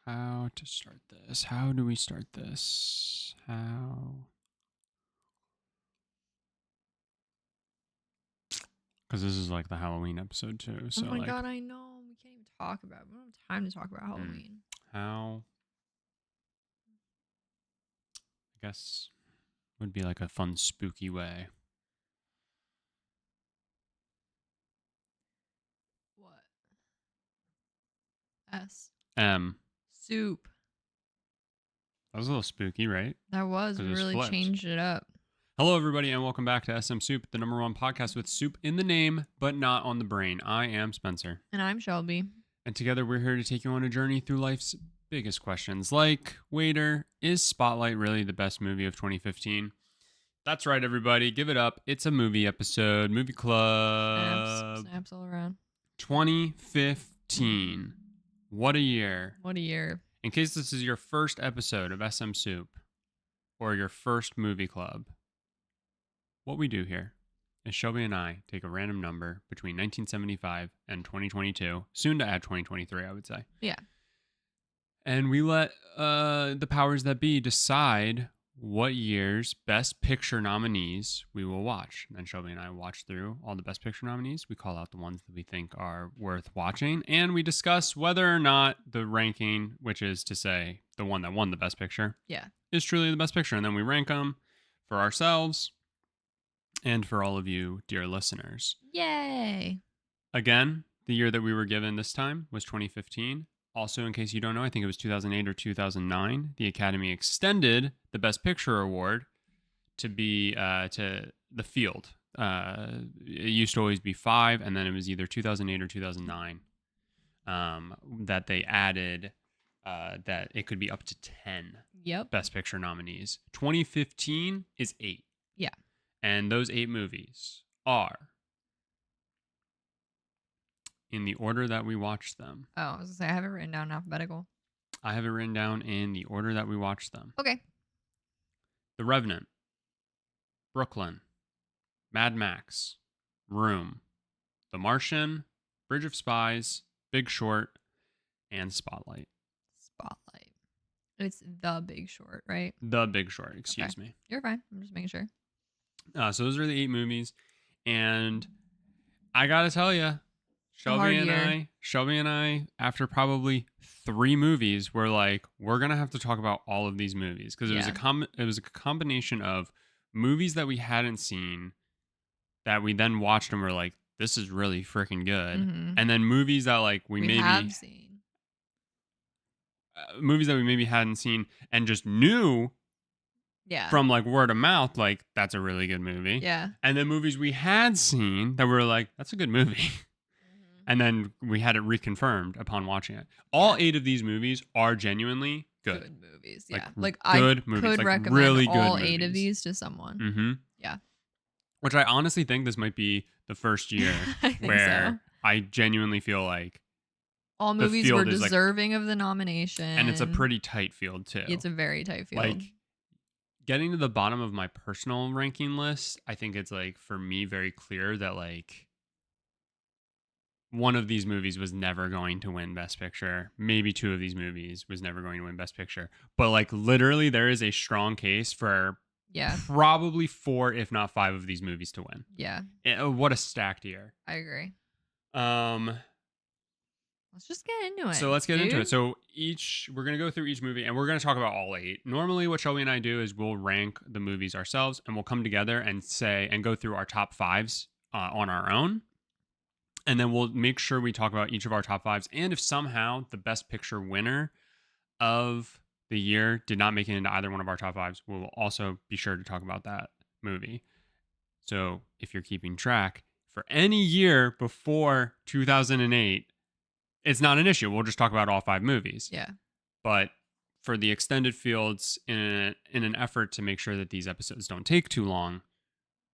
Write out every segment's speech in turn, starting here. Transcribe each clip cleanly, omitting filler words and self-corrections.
How to start this? How do we start this? How? Because this is like the Halloween episode too. Oh So my like, god, I know. We can't even talk about it. We don't have time to talk about Halloween. how? I guess would be like a fun, spooky way. What? S. M. Soup. That was a little spooky, right? That was. We Because it was really flipped. changed it up. Hello, everybody, and welcome back to SM Soup, the #1 podcast with soup in the name, but not on the brain. I am Spencer. And I'm Shelby. And together we're here to take you on a journey through life's biggest questions, like, waiter, is Spotlight really the best movie of 2015? That's right, everybody. Give it up. It's a movie episode, movie club. Snaps all around. 2015. What a year. What a year. In case this is your first episode of SM Soup or your first movie club, what we do here is Shelby and I take a random number between 1975 and 2022, soon to add 2023, I would say. Yeah. And we let the powers that be decide what year's Best Picture nominees we will watch. And then Shelby and I watch through all the Best Picture nominees. We call out the ones that we think are worth watching. And we discuss whether or not the ranking, which is to say the one that won the Best Picture, is truly the Best Picture. And then we rank them for ourselves and for all of you, dear listeners. Yay. Again, the year that we were given this time was 2015. Also, in case you don't know, I think it was 2008 or 2009. The Academy extended the Best Picture award to be to The Field. It used to always be 5, and then it was either 2008 or 2009 that they added that it could be up to 10 Best Picture nominees. 2015 is 8. Yeah. And those 8 movies are in the order that we watched them. Oh, I was going to say, I have it written down in alphabetical. I have it written down in the order that we watched them. Okay. The Revenant, Brooklyn, Mad Max, Room, The Martian, Bridge of Spies, Big Short, and Spotlight. Spotlight. It's The Big Short, right? The Big Short, excuse me. You're fine. I'm just making sure. So those are the 8 movies. And I got to tell you, Shelby and I, after probably 3 movies, were like, we're gonna have to talk about all of these movies because it was a combination of movies that we hadn't seen that we then watched and were like, this is really freaking good, and then movies that like we maybe have seen, movies that we maybe hadn't seen and just knew. Yeah. From like word of mouth, like that's a really good movie. Yeah. And then movies we had seen that were like, that's a good movie. And then we had it reconfirmed upon watching it. All 8 of these movies are genuinely good movies. Yeah. Like I movies, could like recommend really all good 8 movies. of these to someone. Mm-hmm. Yeah. Which I honestly think this might be the first year where I genuinely feel like all movies were deserving of the nomination. And it's a pretty tight field too. It's a very tight field. Like getting to the bottom of my personal ranking list, I think it's like for me very clear that like one of these movies was never going to win Best Picture. Maybe 2 of these movies was never going to win Best Picture. But like literally there is a strong case for probably 4, if not 5 of these movies to win. Yeah. What a stacked year. I agree. Let's just get into it. So let's get into it. So we're going to go through each movie and we're going to talk about all 8. Normally what Shelby and I do is we'll rank the movies ourselves and we'll come together and say, and go through our top 5s on our own. And then we'll make sure we talk about each of our top 5s. And if somehow the Best Picture winner of the year did not make it into either one of our top 5s, we will also be sure to talk about that movie. So if you're keeping track, for any year before 2008, it's not an issue. We'll just talk about all 5 movies. Yeah. But for the extended fields, in an effort to make sure that these episodes don't take too long,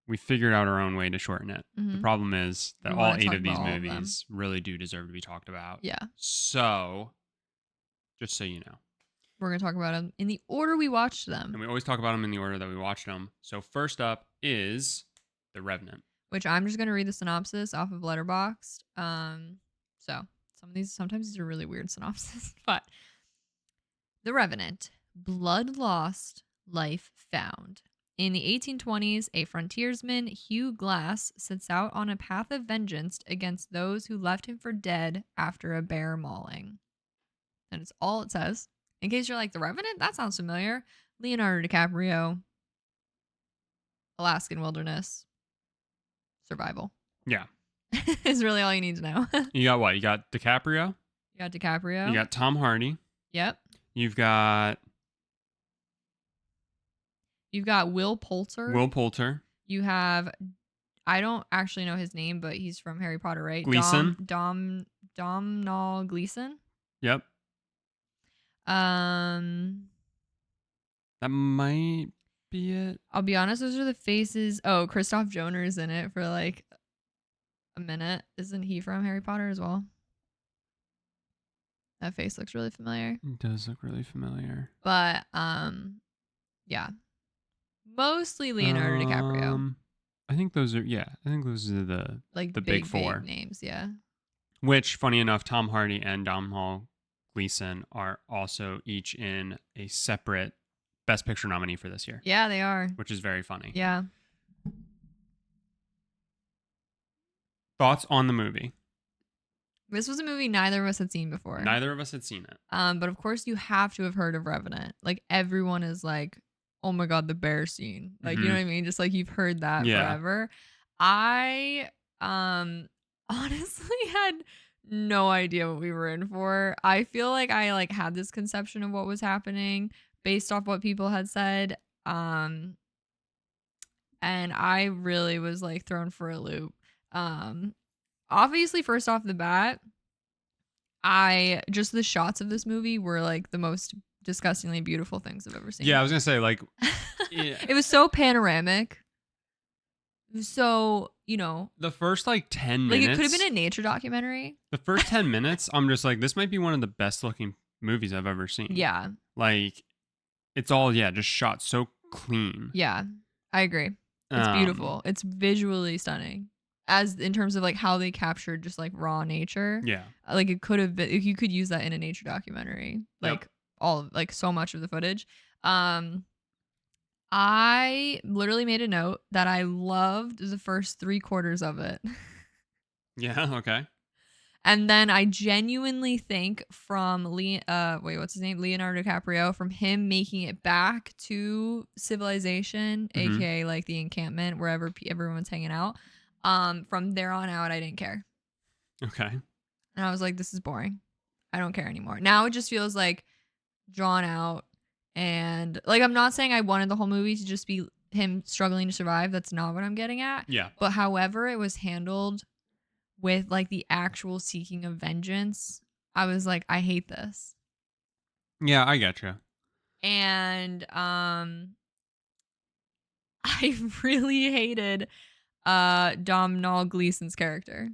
we figured out our own way to shorten it. Mm-hmm. The problem is that all 8 of these movies really do deserve to be talked about. Yeah. So, just so you know. We're going to talk about them in the order we watched them. And we always talk about them in the order that we watched them. So first up is The Revenant. Which I'm just going to read the synopsis off of Letterboxd. So, Sometimes these are really weird synopses, but The Revenant, blood lost, life found. In the 1820s, a frontiersman, Hugh Glass, sets out on a path of vengeance against those who left him for dead after a bear mauling. And it's all it says. In case you're like, The Revenant? That sounds familiar. Leonardo DiCaprio, Alaskan wilderness, survival. Yeah. Is really all you need to know. You got what? You got DiCaprio. You got DiCaprio. You got Tom Hardy. Yep. You've got Will Poulter. Will Poulter. You have, I don't actually know his name, but he's from Harry Potter, right? Gleason. Domhnall Gleeson. Yep. That might be it. I'll be honest, those are the faces. Oh, Christoph Joner's in it for like a minute. Isn't he from Harry Potter as well? That face looks really familiar. It does look really familiar. But yeah. Mostly Leonardo DiCaprio. I think those are the Like the big four big names, yeah. Which, funny enough, Tom Hardy and Domhnall Gleeson are also each in a separate Best Picture nominee for this year. Yeah, they are. Which is very funny. Yeah. Thoughts on the movie? This was a movie neither of us had seen before. Neither of us had seen it. But of course you have to have heard of Revenant. Like everyone is like, oh my God, the bear scene. Like, you know what I mean? Just like you've heard that forever. I honestly had no idea what we were in for. I feel like I like had this conception of what was happening based off what people had said. And I really was like thrown for a loop. Obviously, first off the bat, the shots of this movie were like the most disgustingly beautiful things I've ever seen. Yeah, I was gonna say like, yeah. It was so panoramic. It was so, the first like 10 minutes. Like it could have been a nature documentary. The first 10 minutes, I'm just like, this might be one of the best looking movies I've ever seen. Yeah. Like, it's all just shot so clean. Yeah, I agree. It's beautiful. It's visually stunning. As in terms of like how they captured just like raw nature. Yeah. Like it could have been, you could use that in a nature documentary. Like so much of the footage. I literally made a note that I loved the first 3/4 of it. Yeah, okay. And then I genuinely think from what's his name? Leonardo DiCaprio, from him making it back to civilization, aka like the encampment, wherever everyone's hanging out. From there on out, I didn't care. Okay. And I was like, this is boring. I don't care anymore. Now it just feels like drawn out. And like, I'm not saying I wanted the whole movie to just be him struggling to survive. That's not what I'm getting at. Yeah. But however it was handled with like the actual seeking of vengeance, I was like, I hate this. Yeah, I get you. And I really hated Domhnall Gleeson's character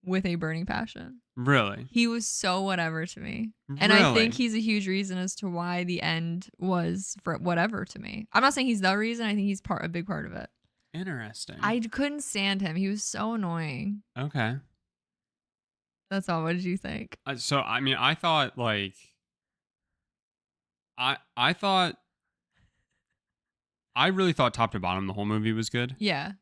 with a burning passion. Really? He was so whatever to me. And I think he's a huge reason as to why the end was for whatever to me. I'm not saying he's the reason. I think he's a big part of it. Interesting. I couldn't stand him. He was so annoying. Okay. That's all. What did you think? So, I mean, I thought like, I really thought top to bottom the whole movie was good. Yeah.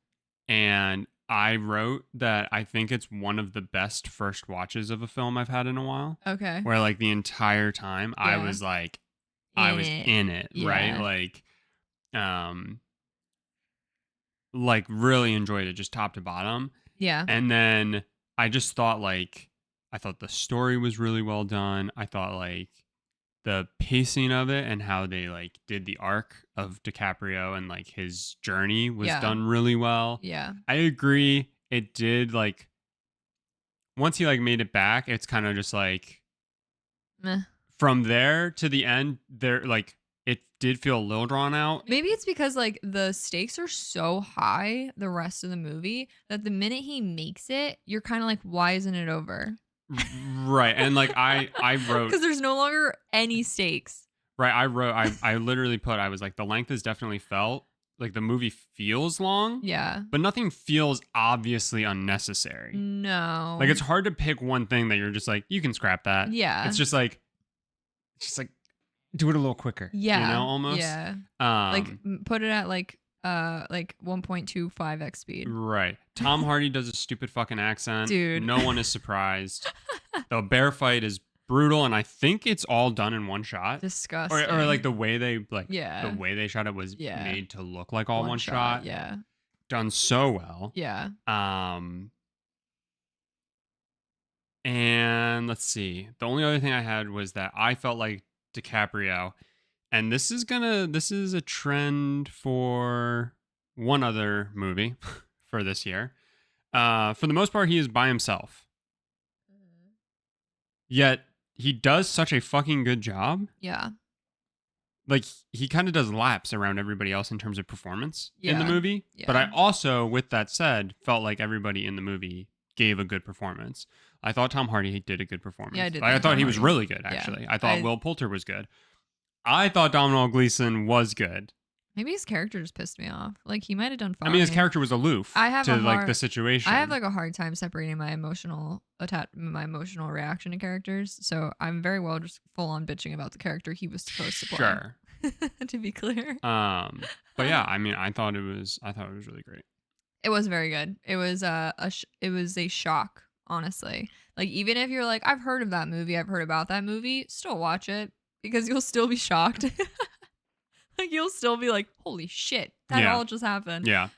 And I wrote that I think it's one of the best first watches of a film I've had in a while. Okay. Where like the entire time I was like, I was in it, right? Like really enjoyed it just top to bottom. Yeah. And then I just thought I thought the story was really well done. I thought like the pacing of it and how they like did the arc of DiCaprio and like his journey was done really well. Yeah. I agree. It did like once he like made it back, it's kind of just like meh. From there to the end, there like it did feel a little drawn out. Maybe it's because like the stakes are so high the rest of the movie that the minute he makes it, you're kind of like, why isn't it over? Right. And like I wrote because there's no longer any stakes. Right. I literally put, I was like, the length is definitely felt. like the movie feels long, Yeah. but nothing feels obviously unnecessary. No. Like it's hard to pick one thing that you're just like, you can scrap that. Yeah. It's just like do it a little quicker. Yeah. Almost. Yeah. Put it at like 1.25x speed. Right. Tom Hardy does a stupid fucking accent. Dude. No one is surprised. The bear fight is brutal, and I think it's all done in one shot. Disgusting. Or like the way they Yeah. the way they shot it was Yeah. made to look like all one shot. Yeah. Done so well. Yeah. And let's see. The only other thing I had was that I felt like DiCaprio, and this is a trend for one other movie for this year. For the most part, he is by himself. Yet he does such a fucking good job. Yeah. Like he kind of does laps around everybody else in terms of performance in the Yeah. movie. Yeah. But I also, with that said, felt like everybody in the movie gave a good performance. I thought Tom Hardy did a good performance. Yeah, I did I think thought Tom he was Hardy- really good, yeah. actually. I thought Will Poulter was good. I thought Domhnall Gleeson was good. Maybe his character just pissed me off. Like he might have done fine. I mean, his character was aloof I have to a like hard- the situation. I have like a hard time separating my emotional reaction to characters. So I'm very well just full on bitching about the character he was supposed to play. Sure. To be clear. But yeah, I mean, I thought it was really great. It was very good. It was it was a shock, honestly. Like even if you're like, I've heard of that movie, I've heard about that movie, still watch it because you'll still be shocked. Like you'll still be like, holy shit, that Yeah. all just happened. Yeah.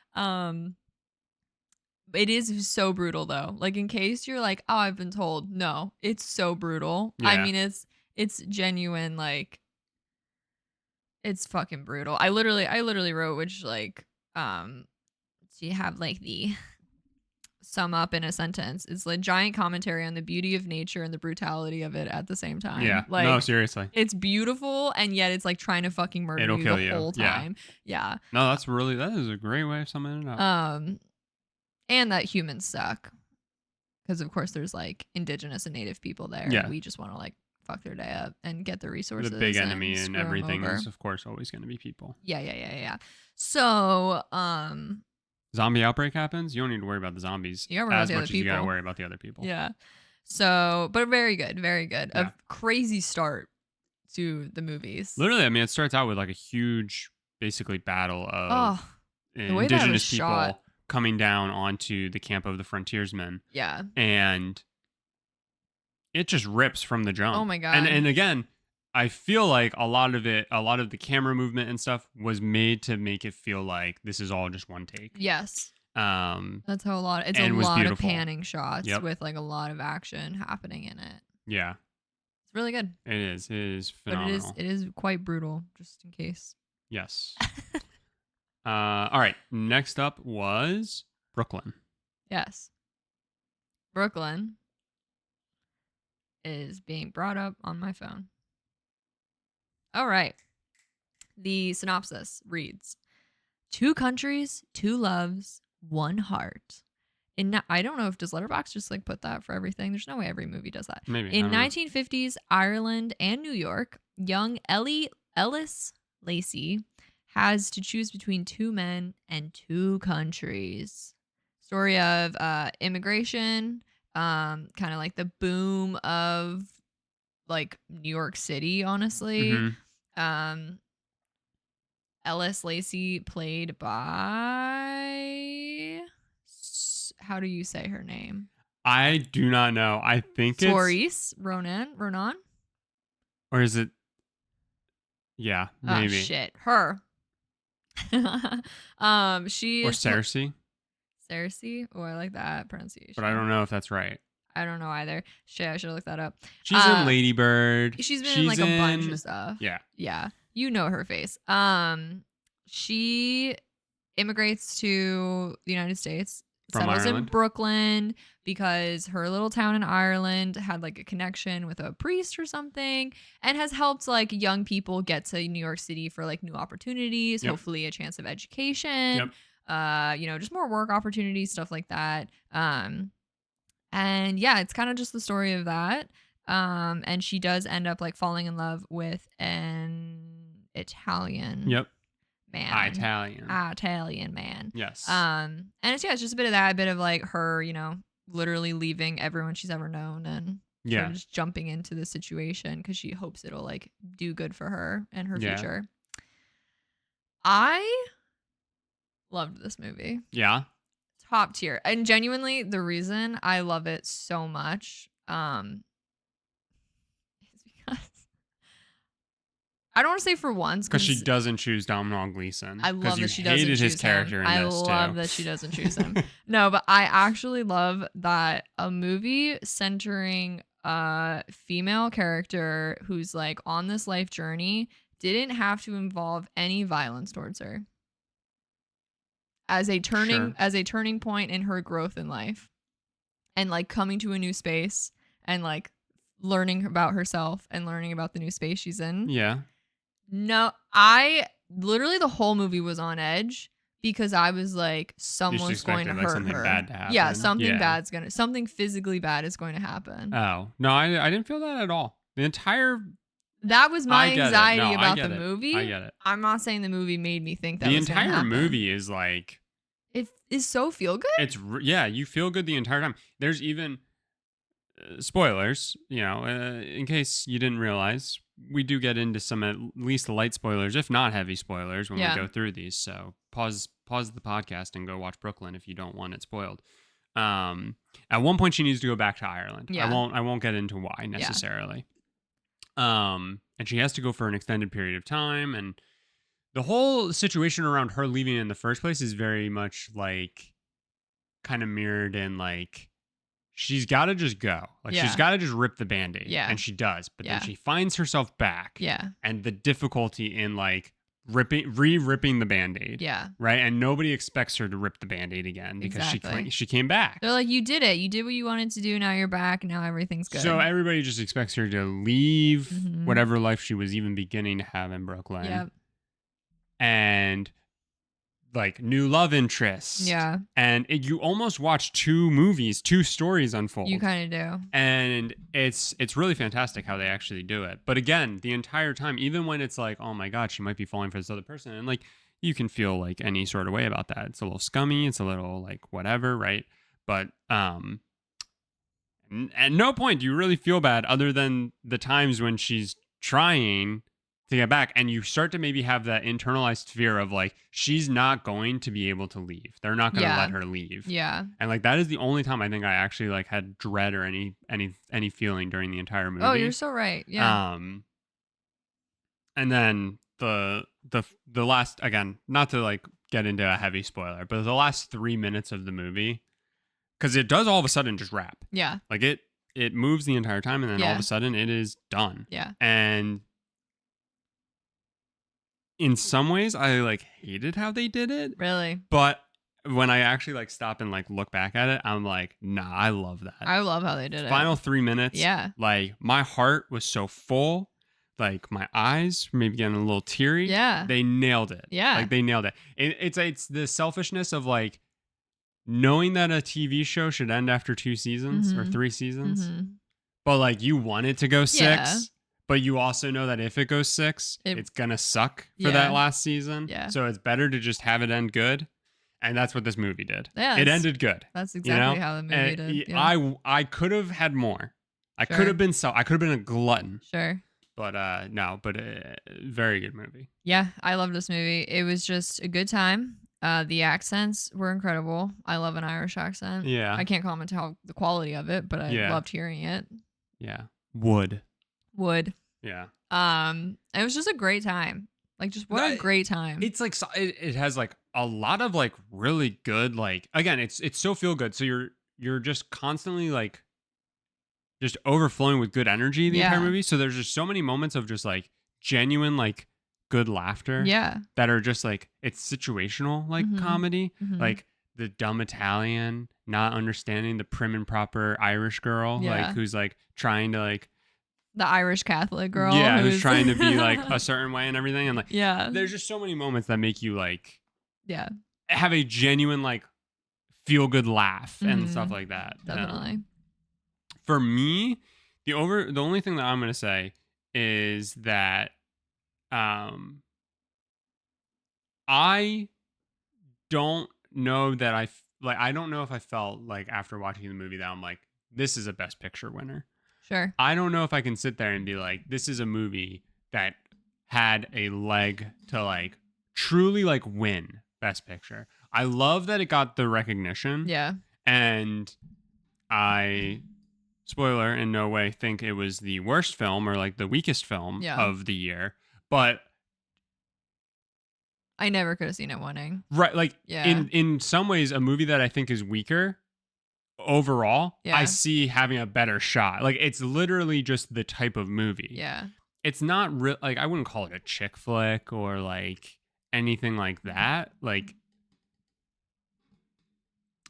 It is so brutal though. Like in case you're like, oh, I've been told. No, it's so brutal. I Yeah. mean, it's genuine. Like it's fucking brutal. I literally wrote which like so you have like the sum up in a sentence. It's like giant commentary on the beauty of nature and the brutality of it at the same time. Yeah. Like No, seriously. it's beautiful and yet it's like trying to fucking murder It'll you kill the you. whole Yeah. time. Yeah. No, that is a great way of summing it up. And that humans suck. Because of course there's like indigenous and native people there. Yeah. And we just want to like fuck their day up and get the resources. The big enemy and and screw 'em everything over. is, of course, always going to be people. Yeah. So, Zombie outbreak happens, you don't need to worry about the zombies You gotta worry about as the much other as you got to people. worry about the other people. yeah. So, but very good. Very good. Yeah. A crazy start to the movies. Literally, I mean, it starts out with like a huge, basically, battle of Oh, the way that was indigenous people shot. coming down onto the camp of the frontiersmen, yeah. and it just rips from the jump. Oh my God. And again, I feel like a lot of the camera movement and stuff was made to make it feel like this is all just one take. Yes. Um, That's how it's a And was lot of beautiful. panning shots Yep. with like a lot of action happening in it. yeah, It's really good. it is. It is But phenomenal. it is quite brutal, just in case. Yes. All right. Next up was Brooklyn. Yes. Brooklyn is being brought up on my phone. All right. The synopsis reads: 2 countries, 2 loves, 1 heart. I don't know if does Letterboxd just like put that for everything. There's no way every movie does that. Maybe. In I don't know. 1950s Ireland and New York, young Ellis Lacey has to choose between 2 men and 2 countries. Story of immigration, kind of like the boom of like New York City, honestly. Mhm. Ellis Lacey played by how do you say her name? I do not know. I think it's Maurice Ronan, or is it? Yeah, maybe. Oh shit, her. She Or is Cersei, Cersei. Oh, I like that pronunciation. but I don't know if that's right. I don't know either. Shit, I should have looked that up. She's in Lady Bird. She's been in like a bunch of stuff. Yeah. Yeah. You know her face. She immigrates to the United States, From settles in Ireland. Brooklyn because her little town in Ireland had like a connection with a priest or something and has helped like young people get to New York City for like new opportunities, Yep. hopefully a chance of education, just more work opportunities, stuff like that. And yeah, it's kind of just the story of that. And she does end up like falling in love with an Italian Yep. man. Italian. Italian man. Yes. And it's just a bit of that, a bit of like her, literally leaving everyone she's ever known and sort Yeah. of just jumping into the situation because she hopes it'll like do good for her and her Yeah. future. I loved this movie. Yeah. Top tier. And genuinely, the reason I love it so much, is because I don't want to say for once Because she doesn't choose Domhnall Gleeson. I love you that she doesn't hated choose his character him. in I this love too. that she doesn't choose him. No, but I actually love that a movie centering a female character who's like on this life journey didn't have to involve any violence towards her as a turning point in her growth in life and like coming to a new space and like learning about herself and learning about the new space she's in. Yeah. No, I literally the whole movie was on edge because I was like, someone's going to like hurt something her. bad to happen. Yeah, something physically bad is going to happen. Oh no, I didn't feel that at all. The entire That was my anxiety No, about the movie. I get it. I'm not saying the movie made me think that The was gonna entire happen. movie is like It is so feel good. you feel good the entire time. There's even spoilers, in case you didn't realize, we do get into some at least light spoilers, if not heavy spoilers, when we go through these. So pause the podcast and go watch Brooklyn if you don't want it spoiled. At one point, she needs to go back to Ireland. Yeah. I won't get into why necessarily. And she has to go for an extended period of time, and the whole situation around her leaving in the first place is very much like kind of mirrored in like she's got to just go. Like she's got to just rip the Band-Aid. Yeah. And she does. But then she finds herself back. Yeah. And the difficulty in like re-ripping the Band-Aid. Yeah. Right? And nobody expects her to rip the Band-Aid again because she came back. They're like, you did it. You did what you wanted to do. Now you're back. Now everything's good. So everybody just expects her to leave whatever life she was even beginning to have in Brooklyn. Yep. And like new love interests. Yeah. And you almost watch two stories unfold. You kind of do. And it's really fantastic how they actually do it. But again, the entire time, even when it's like, oh my God, she might be falling for this other person. And like, you can feel like any sort of way about that. It's a little scummy. It's a little like whatever. Right. But, at no point do you really feel bad other than the times when she's trying to get back, and you start to maybe have that internalized fear of like she's not going to be able to leave. They're not going to let her leave. Yeah. And like that is the only time I think I actually like had dread or any feeling during the entire movie. Oh, you're so right. Yeah. And then the last, again, not to like get into a heavy spoiler, but the last 3 minutes of the movie, because it does all of a sudden just wrap. Yeah. Like it moves the entire time, and then all of a sudden it is done. Yeah. And in some ways, I like hated how they did it. Really? But when I actually like stop and like look back at it, I'm like, nah, I love that. I love how they did it. Final 3 minutes. Yeah. Like my heart was so full. Like my eyes maybe getting a little teary. Yeah. They nailed it. Yeah. Like they nailed it. It's the selfishness of like knowing that a TV show should end after 2 seasons or 3 seasons. But like you want it to go 6. Yeah. But you also know that if it goes 6, it's going to suck for that last season. Yeah. So it's better to just have it end good. And that's what this movie did. Yeah, it ended good. That's exactly how the movie did. Yeah. I could have had more. I could have been a glutton. Sure. But very good movie. Yeah, I loved this movie. It was just a good time. The accents were incredible. I love an Irish accent. Yeah. I can't comment how the quality of it, but I loved hearing it. Yeah. Wood. Yeah. Yeah. It was just a great time. Like, just what a great time. It's like it has like a lot of like really good, like, again, it's so feel good. So you're just constantly like just overflowing with good energy the entire movie. So there's just so many moments of just like genuine like good laughter. Yeah. That are just like, it's situational like comedy. Like the dumb Italian not understanding the prim and proper Irish girl, like who's like trying to like the Irish Catholic girl. Yeah, who's trying to be like a certain way and everything. And like, there's just so many moments that make you like, have a genuine like feel good laugh and stuff like that. Definitely. For me, the only thing that I'm going to say is that, I I don't know that I don't know if I felt like after watching the movie that I'm like, this is a Best Picture winner. Sure. I don't know if I can sit there and be like, this is a movie that had a leg to like truly like win Best Picture. I love that it got the recognition. Yeah. And I, spoiler, in no way think it was the worst film or like the weakest film Yeah. of the year. But I never could have seen it winning. right, like Yeah. in some ways, a movie that I think is weaker overall, Yeah. I see having a better shot. Like it's literally just the type of movie. Yeah. It's not real. Like I wouldn't call it a chick flick or like anything like that. Like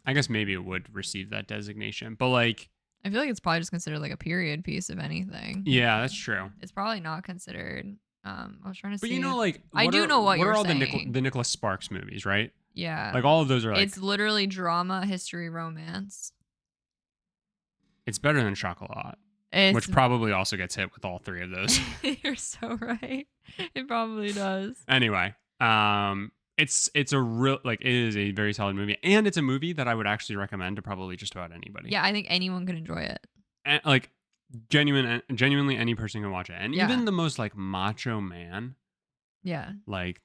I guess maybe it would receive that designation, but like I feel like it's probably just considered like a period piece, if anything. yeah, that's true. It's probably not considered. I was trying to But see. you know, like I do know what are you're all saying. the Nicholas Sparks movies, right? Yeah. Like all of those are like It's literally drama, history, romance. it's better than Chocolat, It's which probably also gets hit with all three of those. You're so right. It probably does. Anyway, it's a real like it is a very solid movie, and it's a movie that I would actually recommend to probably just about anybody. Yeah, I think anyone could enjoy it. And, like genuinely any person can watch it, and Yeah. even the most like macho man, Yeah. like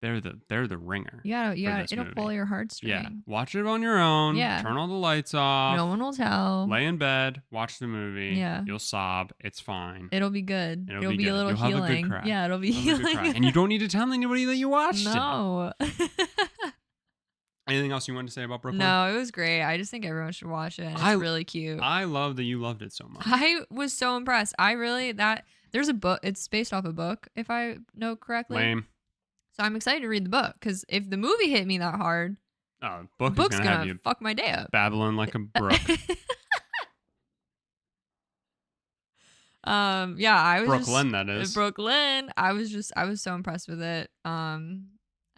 they're the ringer. You gotta, for this it'll movie. pull your heartstring. Yeah, watch it on your own. Yeah. Turn all the lights off. No one will tell. Lay in bed, watch the movie. Yeah. You'll sob. It's fine. It'll be good. It'll It'll be be a good. little You'll have a good healing. cry. Yeah, it'll be You'll have a good cry. healing. And you don't need to tell anybody that you watched it. No. Anything else you wanted to say about Brooklyn? No, it was great. I just think everyone should watch it. And it's really cute. I love that you loved it so much. I was so impressed. There's a book. It's based off a book, if I know correctly. Lame. So I'm excited to read the book because if the movie hit me that hard, Oh, the book's book's gonna have gonna you fuck my day up. babbling like a brook. Yeah, I was Brooklyn, that is. Brooklyn. I was so impressed with it.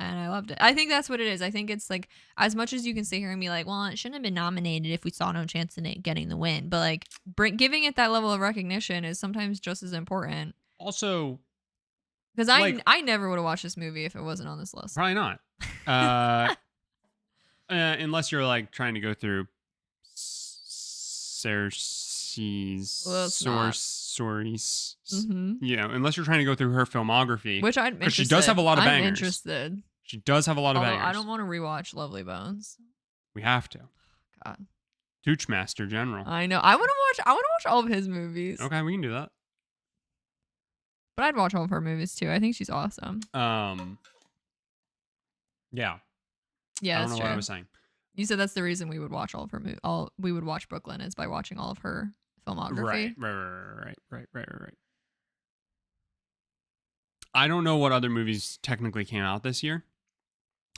And I loved it. I think that's what it is. I think it's like as much as you can sit here and be like, well, it shouldn't have been nominated if we saw no chance in it getting the win. But like giving it that level of recognition is sometimes just as important. Also, Because like- I never would have watched this movie if it wasn't on this list. probably not. Unless you're like trying to go through Cersei's Well, it's not. source. Mm-hmm. You know, unless you're trying to go through her filmography, Which I'm 'Cause interested. she does have a lot of I'm bangers. interested. she does have a lot of Although bangers. I don't want to rewatch Lovely Bones. We have to. God, Toochmaster General. I know. I want to watch all of his movies. Okay, we can do that. But I'd watch all of her movies too. I think she's awesome. Yeah. Yeah, I don't that's know true. what I was saying. You said that's the reason we would watch all of her movies. We would watch Brooklyn is by watching all of her filmography. Right. I don't know what other movies technically came out this year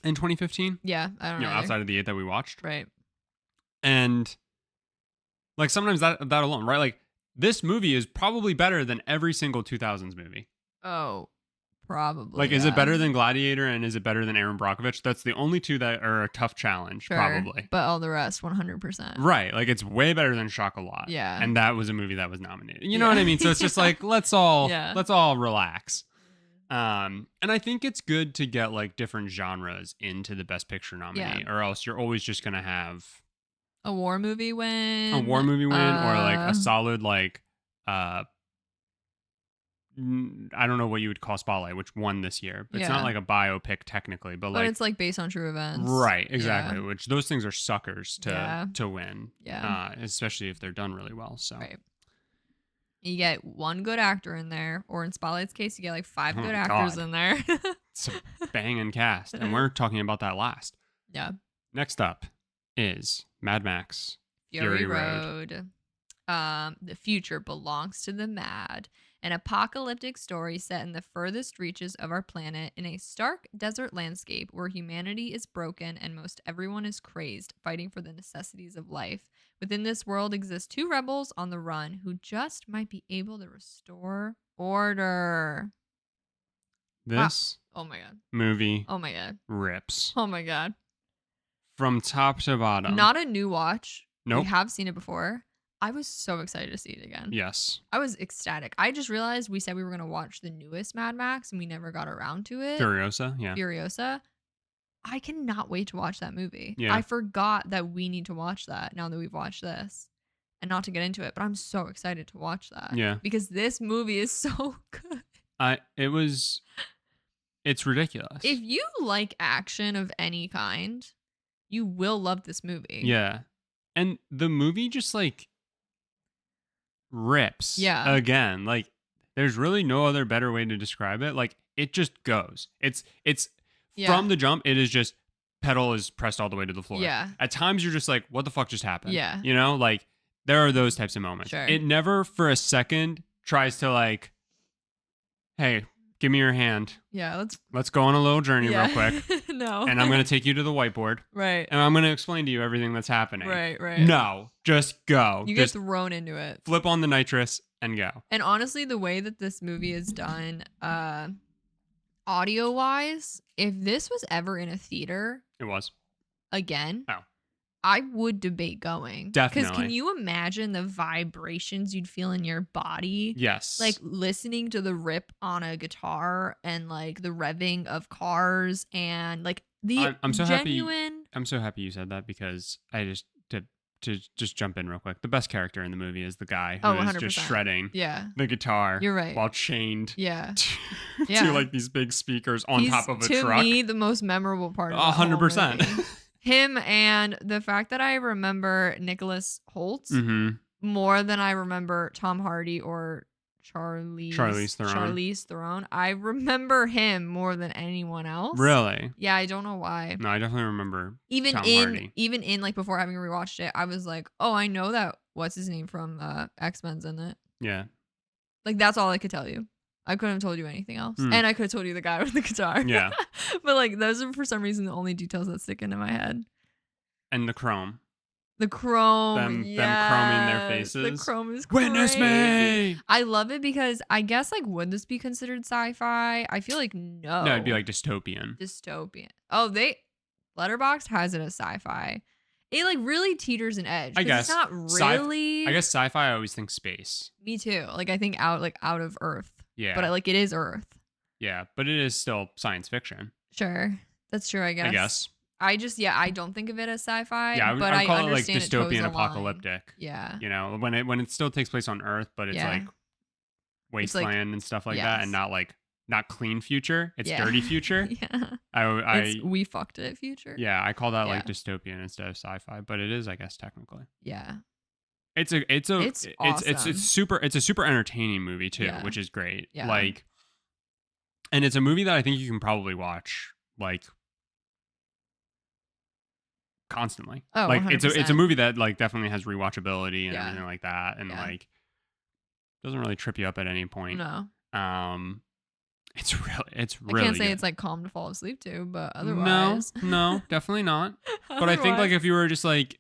in 2015. Yeah, I don't know. either. Outside of the 8 that we watched. Right. And like sometimes that alone, right? Like this movie is probably better than every single 2000s movie. Oh, probably. Like, is it yeah. better than Gladiator and is it better than Aaron Brockovich? That's the only two that are a tough challenge, Sure, probably. But all the rest, 100%. Right. Like, it's way better than Chocolat. Yeah. And that was a movie that was nominated. You know what I mean? So it's just like, let's all relax. And I think it's good to get like different genres into the Best Picture nominee, or else you're always just going to have A war movie win. or like a solid like I don't know what you would call Spotlight, which won this year. It's not Yeah. like a biopic technically, but like it's like based on true events. right, exactly. Yeah. Which those things are suckers Yeah. to win. Yeah. Especially if they're done really well. So Right. You get one good actor in there, or in Spotlight's case, you get like 5 Oh good my actors God. in there. it's a banging cast, and we're talking about that last. Yeah. Next up is Mad Max Fury Road. The future belongs to the mad. An apocalyptic story set in the furthest reaches of our planet in a stark desert landscape where humanity is broken and most everyone is crazed, fighting for the necessities of life. Within this world exist 2 rebels on the run who just might be able to restore order. This Oh my god. movie Oh my god. rips Oh my god. from top to bottom. Not a new watch. Nope. We have seen it before. I was so excited to see it again. Yes. I was ecstatic. I just realized we said we were going to watch the newest Mad Max and we never got around to it. Furiosa. Yeah. Furiosa. I cannot wait to watch that movie. Yeah. I forgot that we need to watch that now that we've watched this. And not to get into it, but I'm so excited to watch that. Yeah. Because this movie is so good. It's ridiculous. If you like action of any kind, you will love this movie. Yeah. And the movie just like rips. Yeah. Again, like there's really no other better way to describe it. Like it just goes. It's from the jump, it is just pedal is pressed all the way to the floor. Yeah. At times you're just like, what the fuck just happened? Yeah. You know, like there are those types of moments. Sure. It never for a second tries to like, hey, give me your hand. Yeah, let's go on a little journey real quick. No. And I'm going to take you to the whiteboard. Right. And I'm going to explain to you everything that's happening. Right. No, just go. You just get thrown into it. Flip on the nitrous and go. And honestly, the way that this movie is done, audio-wise, if this was ever in a theater It was. again, Oh. I would debate going. Definitely. Because can you imagine the vibrations you'd feel in your body? Yes. Like listening to the rip on a guitar and like the revving of cars and like the I'm so genuine. happy. I'm so happy you said that because I just to just jump in real quick. The best character in the movie is the guy who is 100%. just shredding Yeah. the guitar. You're right. While chained. Yeah. To Yeah. like these big speakers on He's, top of a to truck. me, the most memorable part of the whole 100%. movie. Him and the fact that I remember Nicholas Holt more than I remember Tom Hardy or Charlize Theron. I remember him more than anyone else. Really? Yeah, I don't know why. No, I definitely remember Even Tom in Hardy. even in like before having rewatched it, I was like, oh, I know that. What's his name from X-Men's in it? Yeah. Like that's all I could tell you. I couldn't have told you anything else. And I could have told you the guy with the guitar. Yeah. But like those are for some reason the only details that stick into my head. And the chrome. The chrome. Them chroming their faces. The chrome is crazy. Witness me! I love it because I guess like would this be considered sci-fi? I feel like no. No, it'd be like dystopian. Dystopian. Oh, Letterboxd has it as sci-fi. It like really teeters an edge. I guess. It's not really. I guess sci-fi, I always think space. Me too. Like I think out of Earth. Yeah. But like it is Earth. Yeah, but it is still science fiction. Sure. That's true, I guess. I don't think of it as sci-fi. Yeah, but I call it like understand dystopian it apocalyptic. Yeah. You know, when it still takes place on Earth, but it's like wasteland and stuff like that, and not clean future. It's dirty future. Yeah. It's we fucked it future. Yeah, I call that like dystopian instead of sci-fi, but it is, I guess, technically. Yeah. It's awesome. it's a super entertaining movie too, which is great. Yeah. Like, and it's a movie that I think you can probably watch like constantly. Oh, like 100%. it's a movie that like definitely has rewatchability and everything like that, and like doesn't really trip you up at any point. No. It's really I can't say good. it's like calm to fall asleep to, but otherwise no, definitely not. But I think like if you were just like,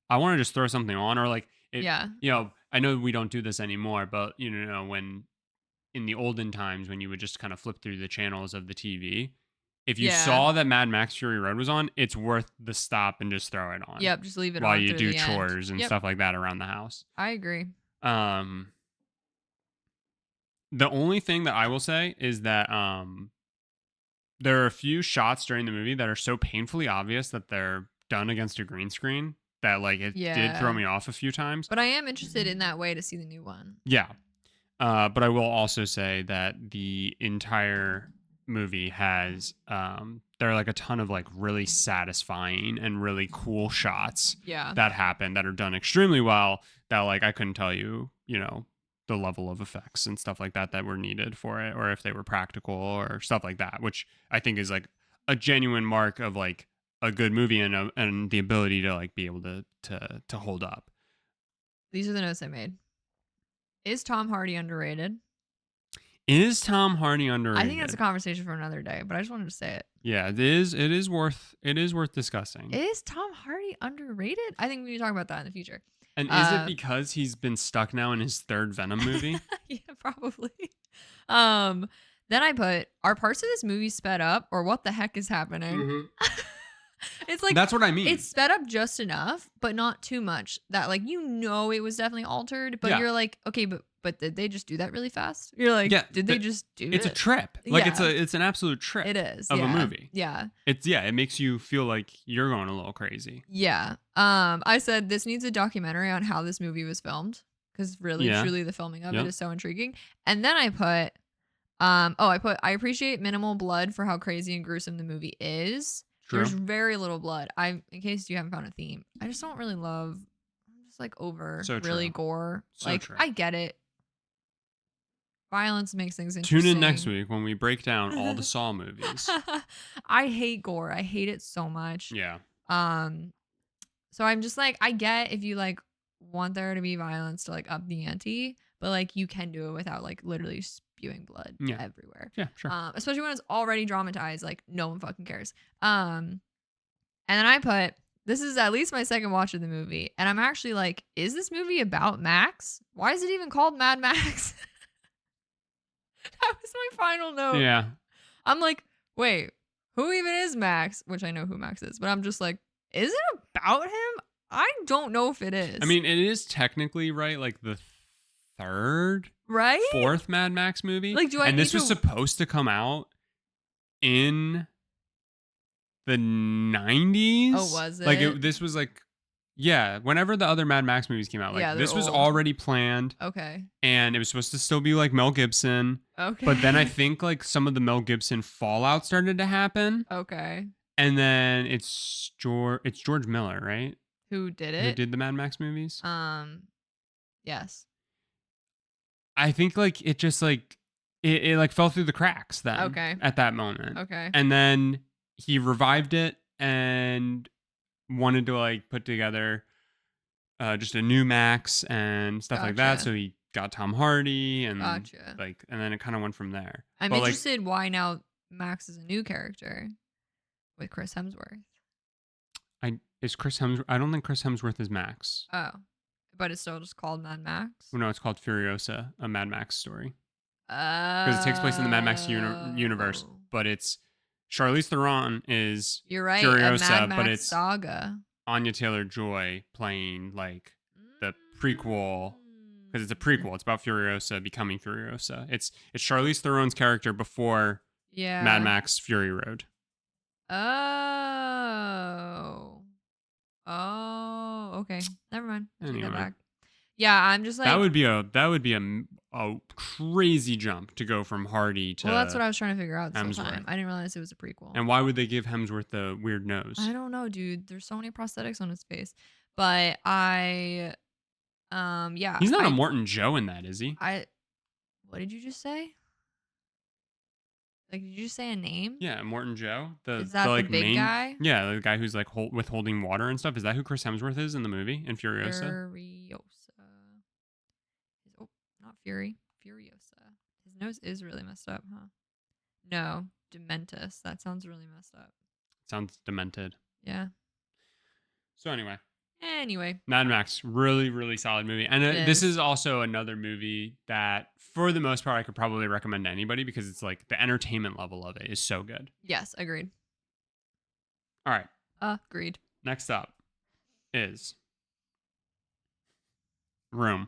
I want to just throw something on, or like you know, I know we don't do this anymore, but you know, when in the olden times when you would just kind of flip through the channels of the TV, if you saw that Mad Max Fury Road was on, it's worth the stop and just throw it on. Yep, just leave it while on you through do the chores end. and stuff like that around the house. I agree. The only thing that I will say is that there are a few shots during the movie that are so painfully obvious that they're done against a green screen that like it did throw me off a few times. But I am interested in that way to see the new one. Yeah. But I will also say that the entire movie has there are like a ton of like really satisfying and really cool shots that happen that are done extremely well that like I couldn't tell you, you know, the level of effects and stuff like that were needed for it, or if they were practical or stuff like that, which I think is like a genuine mark of like a good movie and the ability to like be able to hold up. These are the notes I made. Is Tom Hardy underrated? Is Tom Hardy underrated? I think that's a conversation for another day, but I just wanted to say it. Yeah, it is worth discussing. Is Tom Hardy underrated? I think we need to talk about that in the future. And is it because he's been stuck now in his third Venom movie? Yeah, probably. Then I put, are parts of this movie sped up or what the heck is happening? It's like That's what I mean. it's sped up just enough, but not too much that like it was definitely altered, but Yeah. you're like, okay, but did they just do that really fast? You're like, Yeah, did they just do it's a it? trip. Like Yeah, it's an absolute trip it is. of a Yeah. movie. Yeah. It makes you feel like you're going a little crazy. Yeah. I said this needs a documentary on how this movie was filmed because really, Yeah. truly, the filming of it Yep. is so intriguing. And then I appreciate minimal blood for how crazy and gruesome the movie is. True. There's very little blood. In case you haven't found a theme, I just don't really love. I'm just like over So really true. gore. So Like true. I get it. Violence makes things Tune interesting. in next week when we break down all the Saw movies. I hate gore. I hate it so much. Yeah. So I'm just like, I get if you like want there to be violence to like up the ante, but like you can do it without like literally spewing blood everywhere. Yeah, sure. Especially when it's already dramatized, like no one fucking cares. And then I put this is at least my second watch of the movie, and I'm actually like, is this movie about Max? Why is it even called Mad Max? That was my final note. Yeah. I'm like, wait, who even is Max? Which I know who Max is, but I'm just like, is it about him? I don't know if it is. I mean, it is technically right, like the third, right? fourth Mad Max movie. Like, do I and need this was to- supposed to come out in the 90s. Oh, was Like it? this was like, yeah, whenever the other Mad Max movies came out, like Yeah, they're this was old. already planned, Okay. and it was supposed to still be like Mel Gibson. Okay. But then I think like some of the Mel Gibson fallout started to happen, Okay. and then it's George Miller, right? Who did Who it? did the Mad Max movies? Yes. I think like it just like it like fell through the cracks then. Okay. At that moment. Okay. And then he revived it and wanted to like put together just a new Max and stuff like that. Gotcha. So he got Tom Hardy and Gotcha. like, and then it kind of went from there. I'm But, like, interested why now Max is a new character with Chris Hemsworth. I don't think Chris Hemsworth is Max. Oh. But it's still just called Mad Max? Well, no, it's called Furiosa, a Mad Max story. Because Because it takes place in the Mad Max universe, but it's Charlize Theron is You're right. Furiosa, a Mad Max but it's saga. Anya Taylor-Joy playing like the prequel because it's a prequel. It's about Furiosa becoming Furiosa. It's Charlize Theron's character before Mad Max Fury Road. Oh, okay. Never mind. Take that Anyway. back. Yeah, I'm just like that would be a crazy jump to go from Hardy to. well, that's what I was trying to figure out this whole Hemsworth. time. I didn't realize it was a prequel. And why would they give Hemsworth the weird nose? I don't know, dude. There's so many prosthetics on his face. But yeah. He's not a Morton Joe in that, is he? What did you just say? Like, did you just say a name? Yeah, Morton Joe. Is that the like big main guy? Yeah, the guy who's like withholding water and stuff. Is that who Chris Hemsworth is in the movie in Furiosa? Furiosa. Oh, not Fury. Furiosa. His nose is really messed up, huh? No, Dementus. That sounds really messed up. Sounds demented. Yeah. So anyway, Mad Max, really, really solid movie. And this is also another movie that, for the most part, I could probably recommend to anybody because it's like the entertainment level of it is so good. Yes, agreed. All right. Agreed. Next up is Room.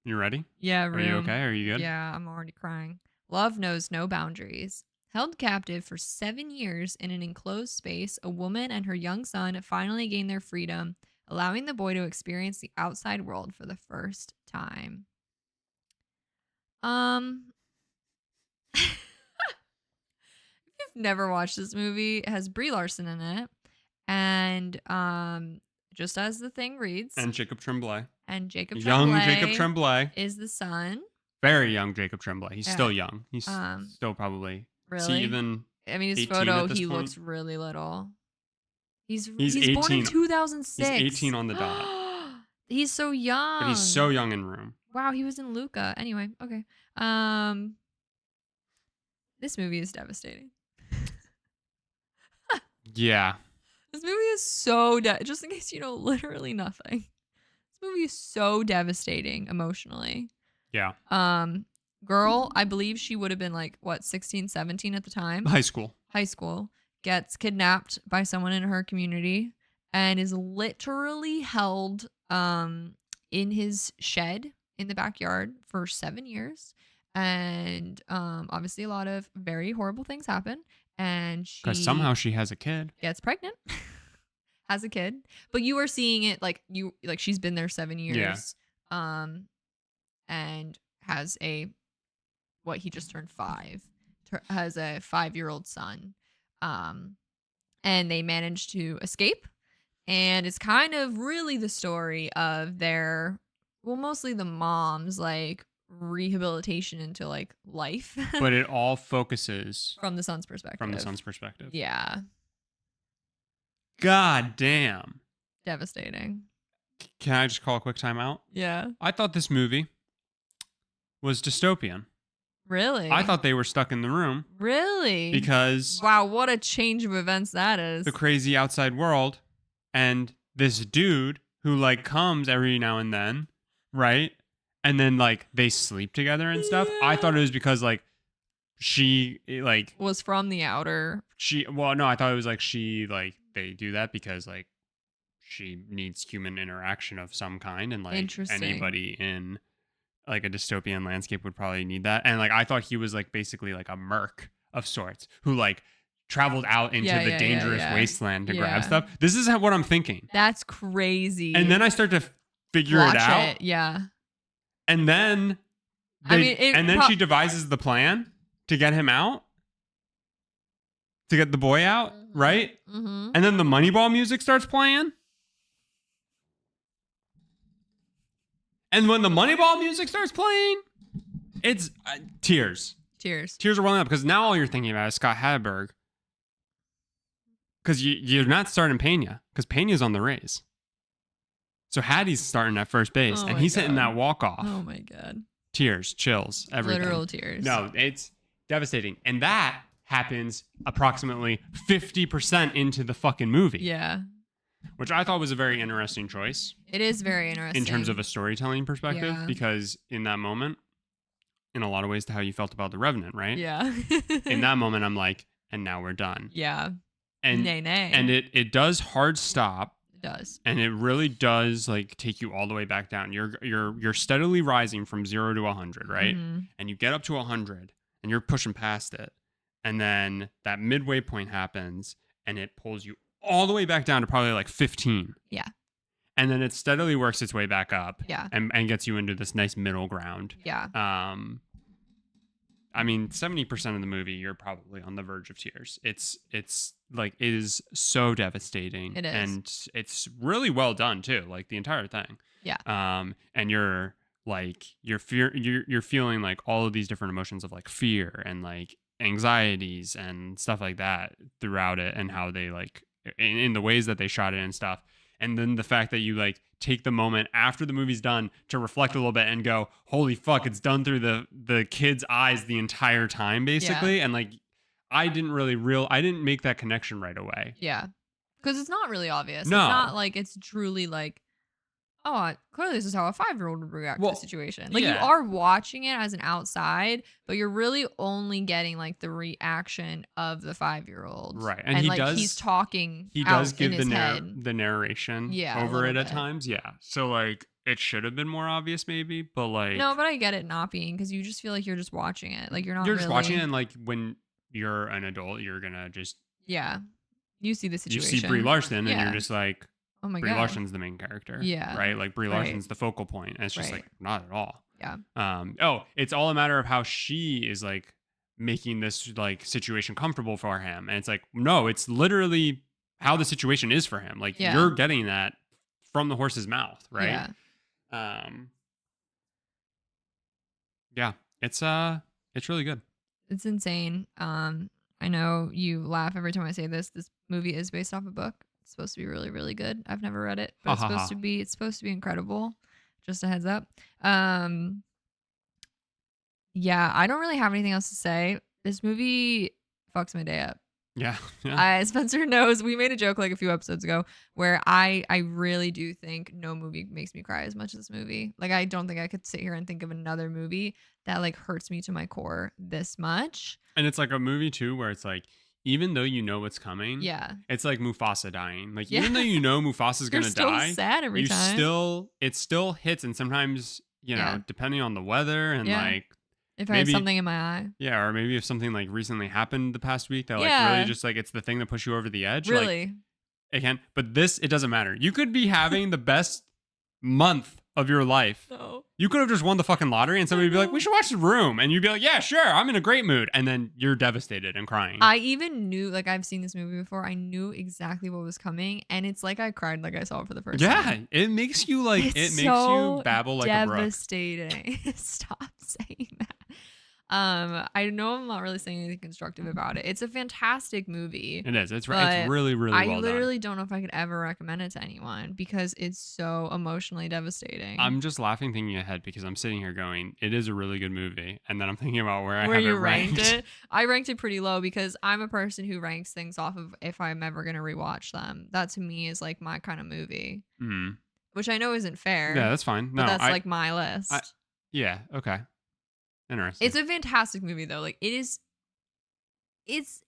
You ready? Yeah, Are you okay? Are you good? Yeah, I'm already crying. Love knows no boundaries. Held captive for 7 years in an enclosed space, a woman and her young son finally gain their freedom, allowing the boy to experience the outside world for the first time. If you've never watched this movie, it has Brie Larson in it. And just as the thing reads. And Jacob Tremblay. And Jacob Young Tremblay Jacob Tremblay. is the son. Very young Jacob Tremblay. He's Yeah. still young. He's still probably. Really? See, even I mean, his 18 photo, at this he point? looks really little. He's 18. born in 2006. He's 18 on the dot. He's so young. But he's so young in Room. Wow, he was in Luca. Anyway, okay. This movie is devastating. Yeah. This movie is so just in case you know literally nothing. This movie is so devastating emotionally. Yeah. Girl, I believe she would have been like what, 16, 17 at the time. High school. High school. gets kidnapped by someone in her community and is literally held in his shed in the backyard for 7 years. And obviously a lot of very horrible things happen, and Because she somehow she has a kid. gets pregnant, has a kid. But you are seeing it like she's been there 7 years. And has a what he just turned 5, has a 5-year-old son. And they managed to escape, and it's kind of really the story of their, well, mostly the mom's like rehabilitation into like life. But it all focuses From the son's perspective. from the son's perspective. Yeah. God damn. Devastating. Can I just call a quick timeout? Yeah. I thought this movie was dystopian. Really? I thought they were stuck in the room Really? because Wow, what a change of events that is. the crazy outside world and this dude who like comes every now and then, right? And then like they sleep together and stuff. I thought it was because like she like Was from the outer. I thought it was like she like they do that because like she needs human interaction of some kind, and like Interesting. anybody in like a dystopian landscape would probably need that. And like I thought he was like basically like a merc of sorts who like traveled out into the dangerous wasteland to grab stuff. This is what I'm thinking. That's crazy. And then I start to figure Watch it out. Yeah. And then she devises the plan to get him out, to get the boy out, right? Mm-hmm. And then the Moneyball music starts playing. And when the Moneyball music starts playing, it's tears. Tears. Tears are welling up because now all you're thinking about is Scott Hadberg. Because you're not starting Pena, because Pena's on the Rays. So Hattie's starting at first base, and he's hitting that walk-off. Oh my God. Tears, chills, everything. Literal tears. No, it's devastating. And that happens approximately 50% into the fucking movie. Yeah. Which I thought was a very interesting choice. It is very interesting. In terms of a storytelling perspective, Yeah. because in that moment, in a lot of ways to how you felt about The Revenant, right? Yeah. In that moment, I'm like, and now we're done. Yeah. And nay. And it does hard stop. It does. And it really does like take you all the way back down. You're steadily rising from 0 to 100, right? Mm-hmm. And you get up to 100 and you're pushing past it. And then that midway point happens and it pulls you all the way back down to probably like 15. Yeah. And then it steadily works its way back up. Yeah. And gets you into this nice middle ground. Yeah. I mean, 70% of the movie, you're probably on the verge of tears. It's like, it is so devastating. It is. And it's really well done too, like the entire thing. Yeah. And you're like, you're feeling like all of these different emotions of like fear and like anxieties and stuff like that throughout it, and how they like, in the ways that they shot it and stuff. And then the fact that you like take the moment after the movie's done to reflect a little bit and go, holy fuck, it's done through the kid's eyes the entire time, basically. Yeah. And like, I didn't make that connection right away. Yeah. Because it's not really obvious. No. It's not like it's truly like, oh, clearly this is how a 5-year-old would react to the situation. Like, you are watching it as an outside, but you're really only getting like the reaction of the 5-year-old. Right. And he like, does, he's talking. He out does give in his head. the narration over it at times. Yeah. So like, it should have been more obvious maybe, but like. No, but I get it not being, because you just feel like you're just watching it. Like, you're not just watching it, and like, when you're an adult, you're gonna just. Yeah. You see the situation. You see Brie Larson and you're just like, oh my Brie God. Larson's the main character. Yeah. Right? Like, Brie Larson's the focal point. And it's just like, not at all. Yeah. It's all a matter of how she is like making this like situation comfortable for him. And it's like, no, it's literally how the situation is for him. Like, you're getting that from the horse's mouth, right? Yeah. Yeah. It's really good. It's insane. I know you laugh every time I say this. This movie is based off a book. It's supposed to be really, really good. I've never read it, but it's supposed to be incredible. Just a heads up. Yeah, I don't really have anything else to say. This movie fucks my day up. Yeah. Spencer knows, we made a joke like a few episodes ago where I really do think no movie makes me cry as much as this movie. Like, I don't think I could sit here and think of another movie that like hurts me to my core this much. And it's like a movie too where it's like, even though you know what's coming, Yeah. it's like Mufasa dying. Like, Yeah. even though you know Mufasa's You're gonna still die, sad every time. it still hits, and sometimes, Yeah. depending on the weather and Yeah. like If I have maybe something in my eye. yeah, or maybe if something like recently happened the past week that like really Yeah. just like it's the thing that pushed you over the edge, like Really. it can. But this, it doesn't matter. You could be having the best month of your life. No. You could have just won the fucking lottery and somebody would be like, we should watch The Room. And you'd be like, yeah, sure. I'm in a great mood. And then you're devastated and crying. I even knew, like, I've seen this movie before. I knew exactly what was coming, and it's like I cried like I saw it for the first time. Yeah. It makes you like, It's it makes so you babble like a brook. devastating. Stop saying that. I know I'm not really saying anything constructive about it. It's a fantastic movie. It is. It's but really, really I well done. literally don't know if I could ever recommend it to anyone because it's so emotionally devastating. I'm just laughing thinking ahead because I'm sitting here going, it is a really good movie. And then I'm thinking about where I Where have you it ranked. it. I ranked it pretty low because I'm a person who ranks things off of if I'm ever going to rewatch them. That to me is like my kind of movie, which I know isn't fair. Yeah, that's fine. No, but that's like my list. Yeah. Okay. Interesting. It's a fantastic movie though. Like it's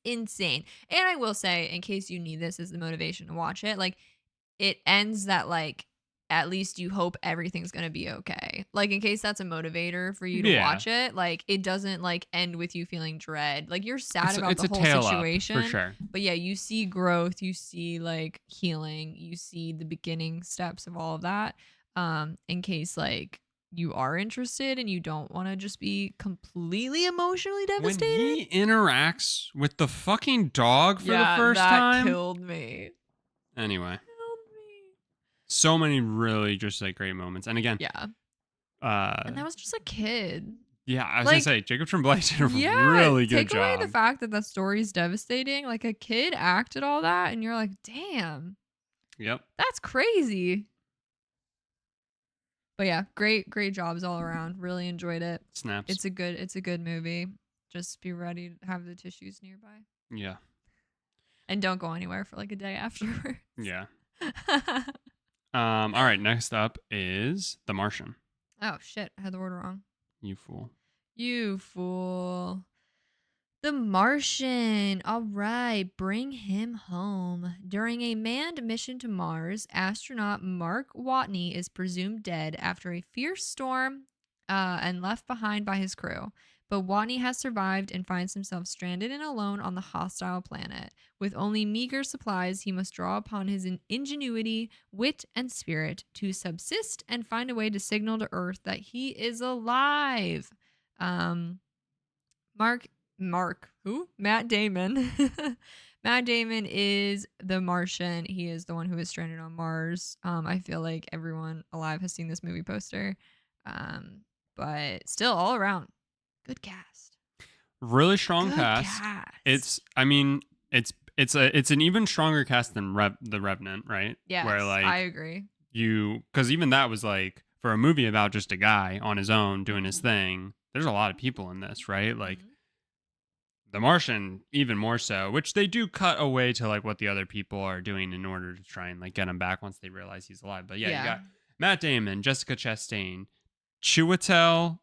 insane. And I will say, in case you need this as the motivation to watch it, like it ends that like at least you hope everything's gonna be okay. Like in case that's a motivator for you to watch it, like it doesn't like end with you feeling dread. Like you're sad about the whole situation. For sure. But yeah, you see growth, you see like healing, you see the beginning steps of all of that. In case like you are interested and you don't want to just be completely emotionally devastated. When he interacts with the fucking dog for the first that time, killed me. Anyway, so many really just like great moments, and again, and that was just a kid. Yeah, I was gonna say Jacob Tremblay did a really good job. Take away the fact that story's devastating. Like a kid acted all that, and you're like, damn. Yep. That's crazy. But yeah, great jobs all around. Really enjoyed it. Snaps. It's a good movie. Just be ready to have the tissues nearby. Yeah. And don't go anywhere for like a day afterwards. Yeah. All right, next up is The Martian. Oh shit, I had the order wrong. You fool. You fool. The Martian. All right, bring him home. During a manned mission to Mars, astronaut Mark Watney is presumed dead after a fierce storm and left behind by his crew. But Watney has survived and finds himself stranded and alone on the hostile planet. With only meager supplies, he must draw upon his ingenuity, wit, and spirit to subsist and find a way to signal to Earth that he is alive. Matt Damon. Matt Damon is the Martian. He is the one who is stranded on Mars. I feel like everyone alive has seen this movie poster. But still, all around, good cast. Really strong cast. It's an even stronger cast than The Revenant, right? Yeah, where like I agree. Because even that was like for a movie about just a guy on his own doing his thing. There's a lot of people in this, right? Like The Martian, even more so, which they do cut away to like what the other people are doing in order to try and like get him back once they realize he's alive. But yeah. You got Matt Damon, Jessica Chastain, Chiwetel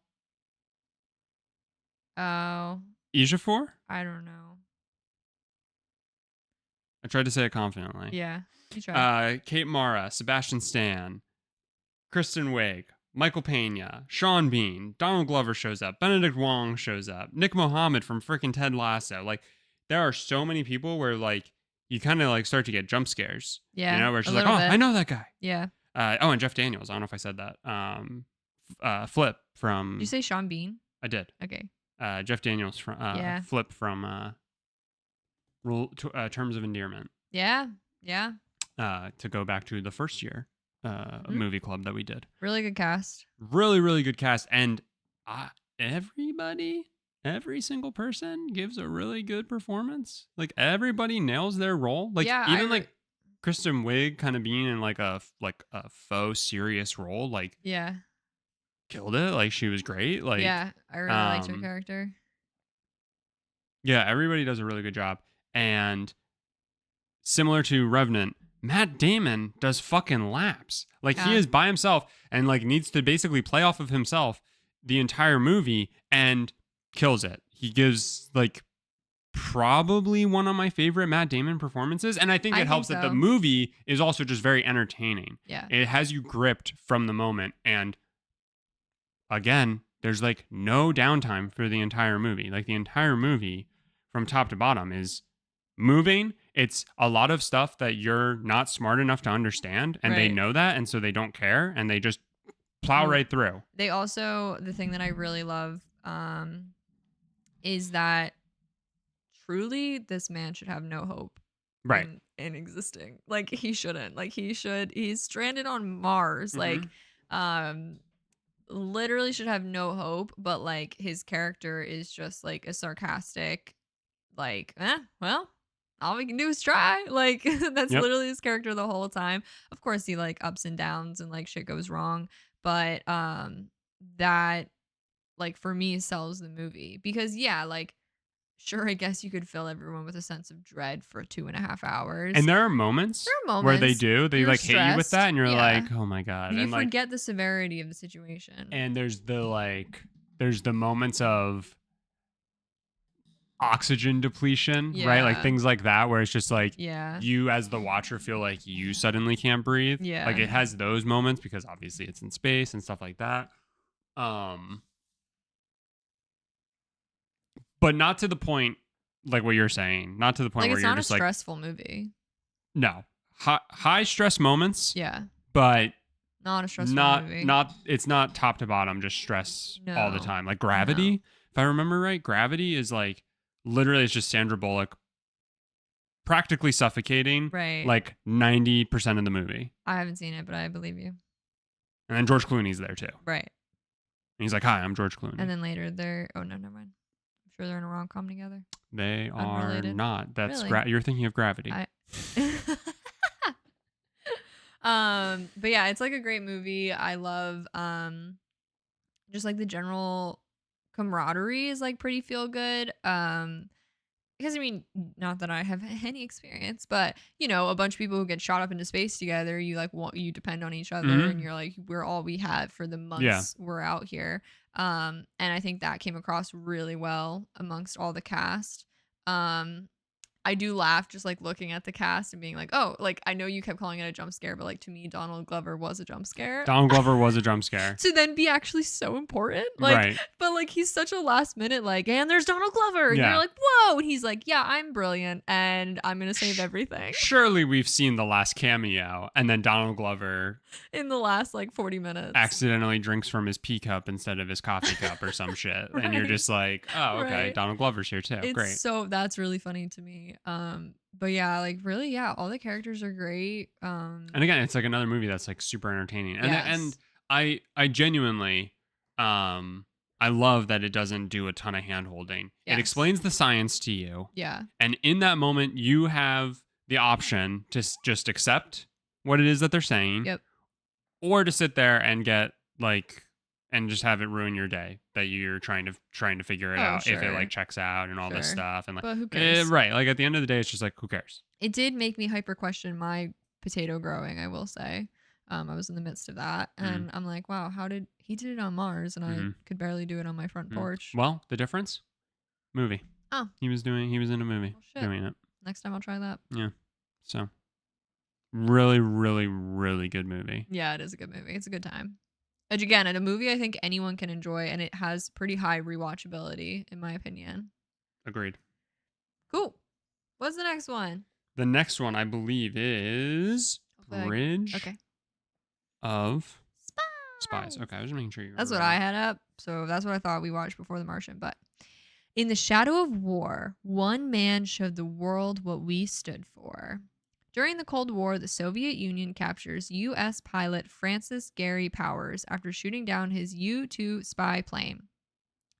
Ejiofor? I don't know. I tried to say it confidently. Yeah, you tried. Kate Mara, Sebastian Stan, Kristen Wiig, Michael Pena, Sean Bean, Donald Glover shows up, Benedict Wong shows up, Nick Mohammed from freaking Ted Lasso. Like, there are so many people where like you kind of like start to get jump scares. Yeah, you know, where she's like, "Oh, I know that guy." Yeah. And Jeff Daniels. I don't know if I said that. Flip from. Did you say Sean Bean? I did. Okay. Jeff Daniels from Flip from Terms of Endearment. Yeah. Yeah. To go back to the first year movie club that we did. Really good cast. Really, really good cast. And every single person gives a really good performance. Like everybody nails their role. Like even like Kristen Wiig kind of being in like a faux serious role. Like killed it. Like she was great. Like I really liked her character. Yeah, everybody does a really good job. And similar to Revenant, Matt Damon does fucking laps. Like he is by himself and like needs to basically play off of himself the entire movie and kills it. He gives like probably one of my favorite Matt Damon performances. And I think I it helps think that the so. movie is also just very entertaining. Yeah. It has you gripped from the moment. And again, there's like no downtime for the entire movie. Like the entire movie from top to bottom is moving. It's a lot of stuff that you're not smart enough to understand, and they Right. know that, and so they don't care, and they just plow Move. right through. They also, the thing that I really love is that truly this man should have no hope Right. in existing. Like he shouldn't. Like he's stranded on Mars. Mm-hmm. Like um literally should have no hope, but like his character is just like a sarcastic like, well, all we can do is try. Like that's Yep. literally his character the whole time. Of course he like ups and downs and like shit goes wrong, but that like for me sells the movie because yeah, like sure, I guess you could fill everyone with a sense of dread for 2.5 hours. And there are There moments are where they moments do. They you're like hit you with that, stressed. and you're Yeah. like, "Oh my god!" But you And like, forget the severity of the situation. and there's the moments of oxygen depletion, right? Like Yeah. things like that, where it's just like Yeah. you as the watcher feel like you suddenly can't breathe. Like Yeah. it has those moments because obviously it's in space and stuff like that. But not to the point like what you're saying. Not to the point Like where it's you're not a just like, stressful movie. no. High stress moments, Yeah. but Not a stressful not movie. not it's not top to bottom just stress all the No. time. Like No. Gravity, if I remember right, Gravity is like literally it's just Sandra Bullock practically suffocating Right. like 90% of the movie. I haven't seen it, but I believe you. And then George Clooney's there too. And Right. he's like, "Hi, I'm George Clooney." And then later they're oh no, never mind. I'm sure they're in a rom-com together. They are Unrelated. not. That's Really? you're thinking of Gravity. I but yeah, it's like a great movie. I love just like the general camaraderie is like pretty feel good. Because I mean, not that I have any experience, but you know, a bunch of people who get shot up into space together, you like want you depend on each other, and Mhm. you're like, we're all we have for the Yeah. months we're out here. And I think that came across really well amongst all the cast. Um, I do laugh just like looking at the cast and being like, oh, like I know you kept calling it a jump scare, but like to me, Donald Glover was a jump scare. Donald Glover was a jump scare. To then be actually so important. Like, Right. but like he's such a last minute, like, and there's Donald Glover. And Yeah. you're like, whoa. And he's like, yeah, I'm brilliant and I'm gonna save everything Surely we've seen the last cameo, and then Donald Glover in the last like 40 minutes. accidentally drinks from his pea cup instead of his coffee cup or some shit. And you're Right. just like, oh, okay, Right. Donald Glover's here too. It's Great. so that's really funny to me. But yeah, like really, yeah, all the characters are great. And again, it's like another movie that's like super entertaining. And Yes. and I genuinely I love that it doesn't do a ton of hand holding. Yes. It explains the science to you. Yeah. And in that moment, you have the option to just accept what it is that they're saying. Yep. Or to sit there and get like and just have it ruin your day that you're trying to figure it Oh, out if it sure. like checks out and all this Sure. stuff and like But who cares? right, like at the end of the day it's just like who cares. It did make me hyper question my potato growing, I will say. I was in the midst of that and I'm like, wow, how did he did it on Mars and I could barely do it on my front porch. Well, the difference? Movie. Oh. He was in a movie Well, shit. doing it. Next time I'll try that. Yeah. So really, really, really good movie. Yeah, it is a good movie. It's a good time. And again, a movie I think anyone can enjoy and it has pretty high rewatchability, in my opinion. Agreed. Cool. What's the next one? The next one I believe is Bridge Okay. of Spies. Okay, I was just making sure you were That's what right. I had up. So that's what I thought we watched before The Martian. But in the shadow of war, one man showed the world what we stood for. During the Cold War, the Soviet Union captures U.S. pilot Francis Gary Powers after shooting down his U-2 spy plane.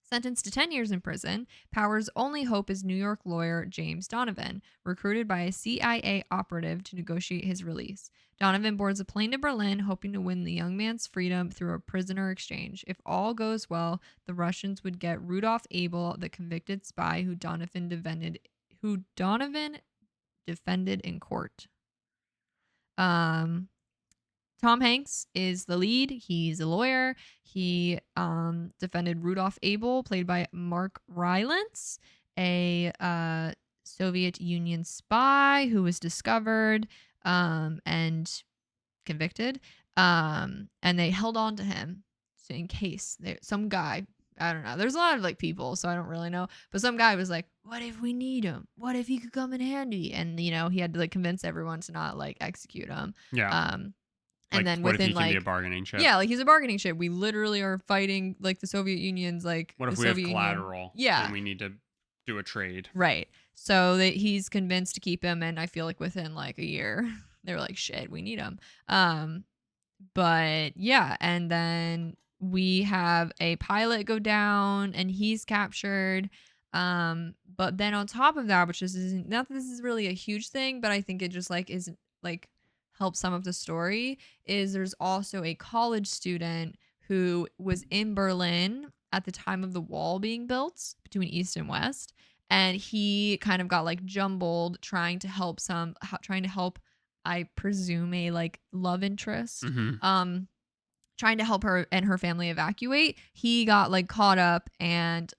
Sentenced to 10 years in prison, Powers' only hope is New York lawyer James Donovan, recruited by a CIA operative to negotiate his release. Donovan boards a plane to Berlin, hoping to win the young man's freedom through a prisoner exchange. If all goes well, the Russians would get Rudolph Abel, the convicted spy who Donovan defended in court. Tom Hanks is the lead. He's a lawyer. He defended Rudolph Abel, played by Mark Rylance. a Soviet Union spy who was discovered and convicted. And they held on to him so in case some guy, I don't know. There's a lot of like people, so I don't really know. But some guy was like, "What if we need him? What if he could come in handy?" And he had to like convince everyone to not like execute him. Yeah. Um, and Like, then what if within he can be a like bargaining chip? yeah, like he's a bargaining chip. We literally are fighting like the Soviet Union's like What the if we have Soviet Union. collateral Yeah, and we need to do a trade? right. So that he's convinced to keep him, and I feel like within like a year, they were like, "Shit, we need him." Um, but yeah, and then we have a pilot go down and he's captured. But then on top of that, which isn't not that this is really a huge thing, but I think it just like is like helps sum up the story, is there's also a college student who was in Berlin at the time of the wall being built between East and West. And he kind of got like jumbled trying to help, I presume, a like love interest. Mm-hmm. Trying to help her and her family evacuate. He got like caught up and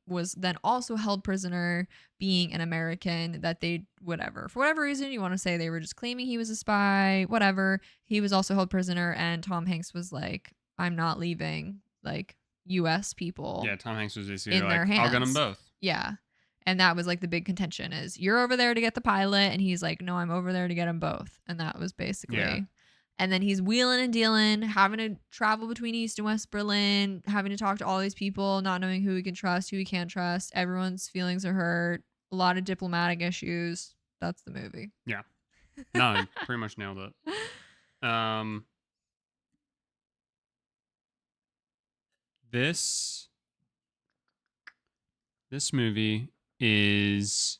was then also held prisoner, being an American that they whatever. For whatever reason you want to say, they were just claiming he was a spy, whatever. He was also held prisoner, and Tom Hanks was like, "I'm not leaving like US people Yeah, Tom Hanks was basically in like, their I'll get them hands." both. Yeah. And that was like the big contention, is you're over there to get the pilot, and he's like, "No, I'm over there to get them both." And that was basically. Yeah. And then he's wheeling and dealing, having to travel between East and West Berlin, having to talk to all these people, not knowing who he can trust, who he can't trust. Everyone's feelings are hurt. A lot of diplomatic issues. That's the movie. Yeah. No, you pretty much nailed it. This movie is,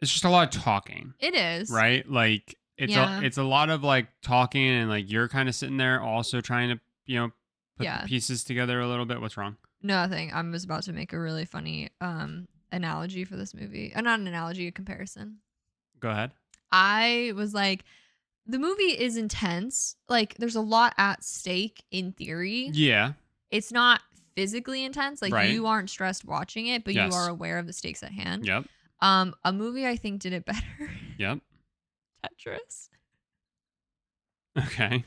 it's just a lot of talking, It is. right? Like Yeah. it's a lot of like talking, and like you're kind of sitting there also trying to, put Yeah. the pieces together a little bit. What's wrong? Nothing. I was about to make a really funny analogy for this movie. Not an analogy, a comparison. Go ahead. I was like, the movie is intense. Like, there's a lot at stake in theory. Yeah. It's not physically intense. Like, Right. you aren't stressed watching it, but you Yes. are aware of the stakes at hand. Yep. A movie I think did it better. Yep. Tetris. Okay.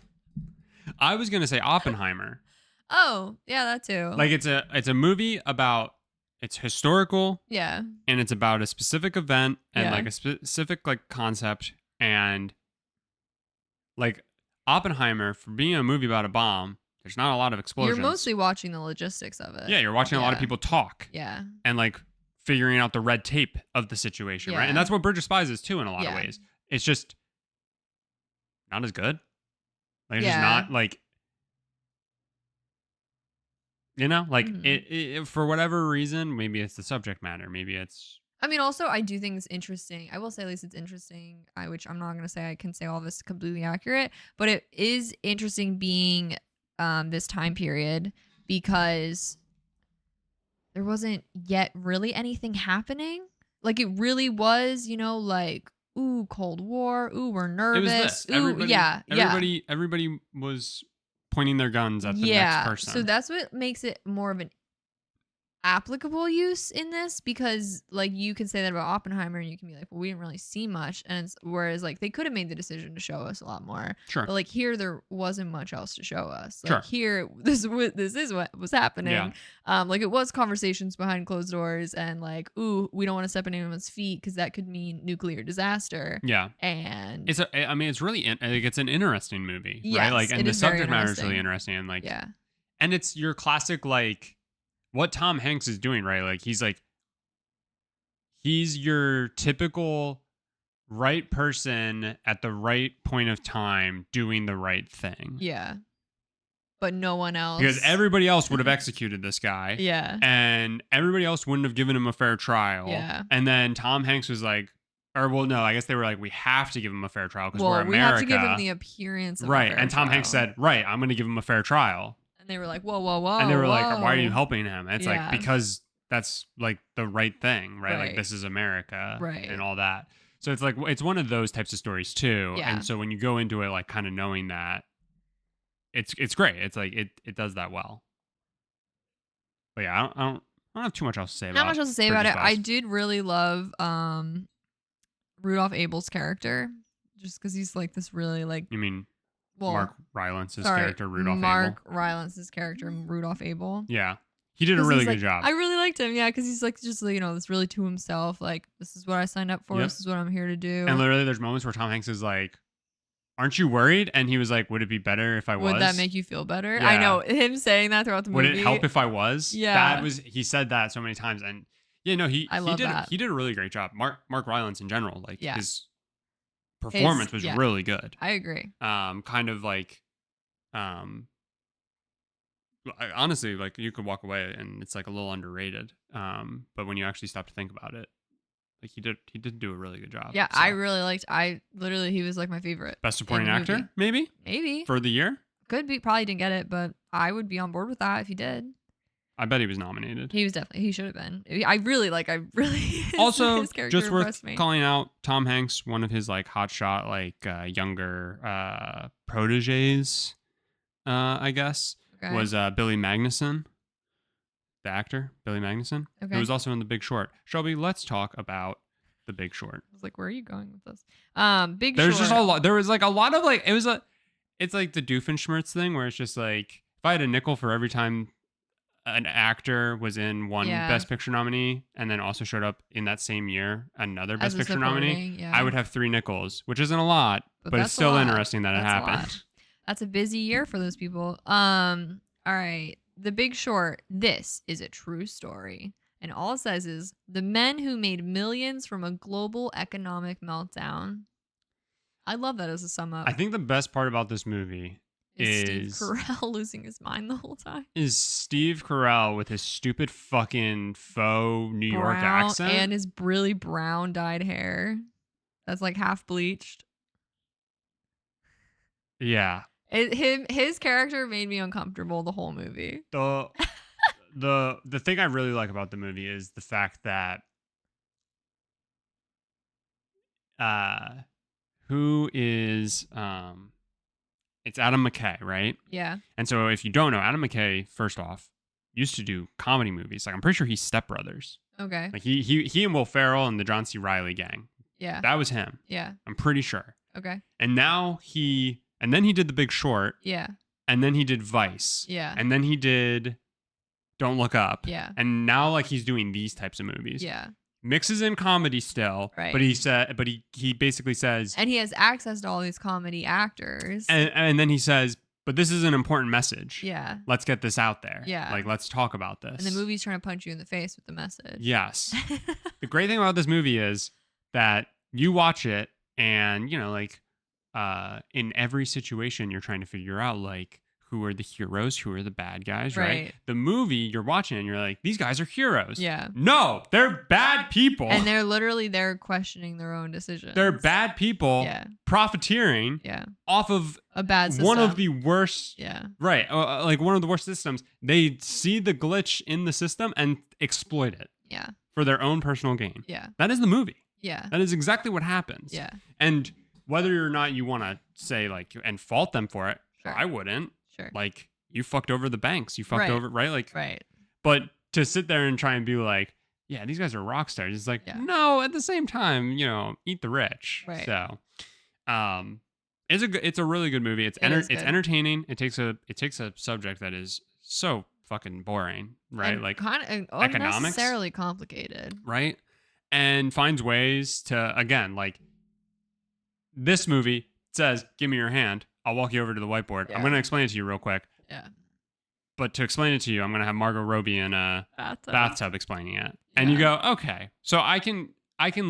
I was gonna say Oppenheimer. Oh, yeah, that too. Like it's a movie about, it's historical, yeah. and it's about a specific event and Yeah. like a specific like concept, and like Oppenheimer, for being a movie about a bomb, there's not a lot of explosions. You're mostly watching the logistics of it. Yeah, you're watching a lot of people talk Yeah. and like figuring out the red tape of the situation, right? Yeah. And that's what Bridge of Spies is too in a lot of Yeah. ways. It's just not as good. Like it's just Yeah. not like, like Mhm. it for whatever reason, maybe it's the subject matter, maybe it's, I mean, also, I do think it's interesting. I will say, at least it's interesting, which I'm not going to say I can say all this completely accurate, but it is interesting being this time period, because there wasn't yet really anything happening. Like, it really was, like, ooh, Cold War. Ooh, we're nervous. it was this. Ooh, Everybody, yeah. everybody was pointing their guns at the next person. So that's what makes it more of an applicable use in this, because like you can say that about Oppenheimer and you can be like, well, we didn't really see much, and whereas like they could have made the decision to show us a lot more. Sure. But like here there wasn't much else to show us. Like Sure. here this is what was happening. Yeah. Like it was conversations behind closed doors, and like, ooh, we don't want to step on anyone's feet because that could mean nuclear disaster. Yeah. And it's really like it's an interesting movie, Yes, right? Like, and it the is very subject matter is really interesting. interesting, and like, yeah. and it's your classic like what Tom Hanks is doing, right? Like he's your typical right person at the right point of time doing the right thing. Yeah. But no one else. Because everybody else would have executed this guy. Yeah. And everybody else wouldn't have given him a fair trial. Yeah. And then Tom Hanks was like, or well, no, I guess they were like, we have to give him a fair trial because we're America. We have to give him the appearance of right. a fair And Tom trial. Hanks said, right, I'm going to give him a fair trial. And they were like, whoa, whoa, whoa. And they were like, whoa. why are you helping him? And it's Yeah. like, because that's like the right thing, right? Like Right. this is America, Right. and all that. So it's like, it's one of those types of stories too. Yeah. And so when you go into it, like kind of knowing that, it's great. It's like, it does that well. But yeah, I don't have too much else to say Not about much else to say about Bridges it. I Bus. did really love Rudolph Abel's character, just because he's like this really like, You mean well, Mark Rylance's sorry, character, Rudolph Abel? Mark Rylance's character, Rudolph Abel. Yeah. He did a Because really he's good like, job. I really liked him, yeah, because he's like just this really to himself, like this is what I signed up for, Yep. this is what I'm here to do. And literally there's moments where Tom Hanks is like, aren't you worried? And he was like, would it be better if I was? Would that make you feel better? Yeah. I know him saying that throughout the Would movie. it help if I was? Yeah. He said that so many times. And yeah, no, I love that. he did a really great job. Mark Rylance in general, like Yeah. his performance was yeah. really good. I agree. Kind of like, honestly, like you could walk away and it's like a little underrated. But when you actually stop to think about it, like he did do a really good job. Yeah, So, I really liked. He was like my favorite. best supporting in the actor, movie. maybe Maybe for the year. could be. Probably didn't get it, but I would be on board with that if he did. I bet he was nominated. He was definitely. He should have been. I really. Also, his character just worth impressed me. calling out Tom Hanks, one of his like hotshot younger proteges, I guess, Okay. was Billy Magnuson, the actor Billy Magnuson, Okay. who was also in The Big Short. Shelby, let's talk about The Big Short. I was like, where are you going with this? Big There's Short. just a lot. There was like a lot of like it's like the Doofenshmirtz thing where it's just like if I had a nickel for every time an actor was in one Yeah. Best Picture nominee and then also showed up in that same year another Best As a Picture nominee, supporting, yeah. I would have 3 nickels, which isn't a lot, but that's it's a still lot. interesting that it That's a happened. lot. That's a busy year for those people. All right. The Big Short. This is a true story. And all it says is the men who made millions from a global economic meltdown. I love that as a sum up. I think the best part about this movie Steve Carell losing his mind the whole time. is Steve Carell with his stupid fucking faux New York accent. And his really brown dyed hair. That's like half bleached. Yeah. His character made me uncomfortable the whole movie. The thing I really like about the movie is the fact that who is it's Adam McKay, right? Yeah. And so if you don't know, Adam McKay, first off, used to do comedy movies. Like I'm pretty sure he's Step Brothers. Okay. Like he and Will Ferrell and the John C. Reilly gang. Yeah. That was him. Yeah. I'm pretty sure. Okay. And now then he did The Big Short. Yeah. And then he did Vice. Yeah. And then he did Don't Look Up. Yeah. And now like he's doing these types of movies. Yeah. Mixes in comedy still. Right. But he basically says, and he has access to all these comedy actors. and then he says, but this is an important message. Yeah. Let's get this out there. Yeah. Like let's talk about this. And the movie's trying to punch you in the face with the message. Yes. The great thing about this movie is that you watch it and, you know, like in every situation you're trying to figure out like who are the heroes, who are the bad guys, right? The movie you're watching and you're like, these guys are heroes. Yeah. No, they're bad people. And they're literally there questioning their own decisions. They're bad people profiteering off of a bad system. One of the worst. Yeah. Right. Like one of the worst systems. They see the glitch in the system and exploit it. Yeah. For their own personal gain. Yeah. That is the movie. Yeah. That is exactly what happens. Yeah. And whether or not you want to say like and fault them for it, Sure. I wouldn't. Sure. Like you fucked over the banks. You fucked over, right? Like, right. But to sit there and try and be like, yeah, these guys are rock stars. It's like, no, at the same time, you know, eat the rich. Right. So, it's a really good movie. It's entertaining. It takes a subject that is so fucking boring, right? And like kind of economics, unnecessarily complicated, right? And finds ways to, again, like this movie says, give me your hand. I'll walk you over to the whiteboard. Yeah. I'm going to explain it to you real quick. Yeah. But to explain it to you, I'm going to have Margot Robbie in a bathtub explaining it. And you go, okay. So I can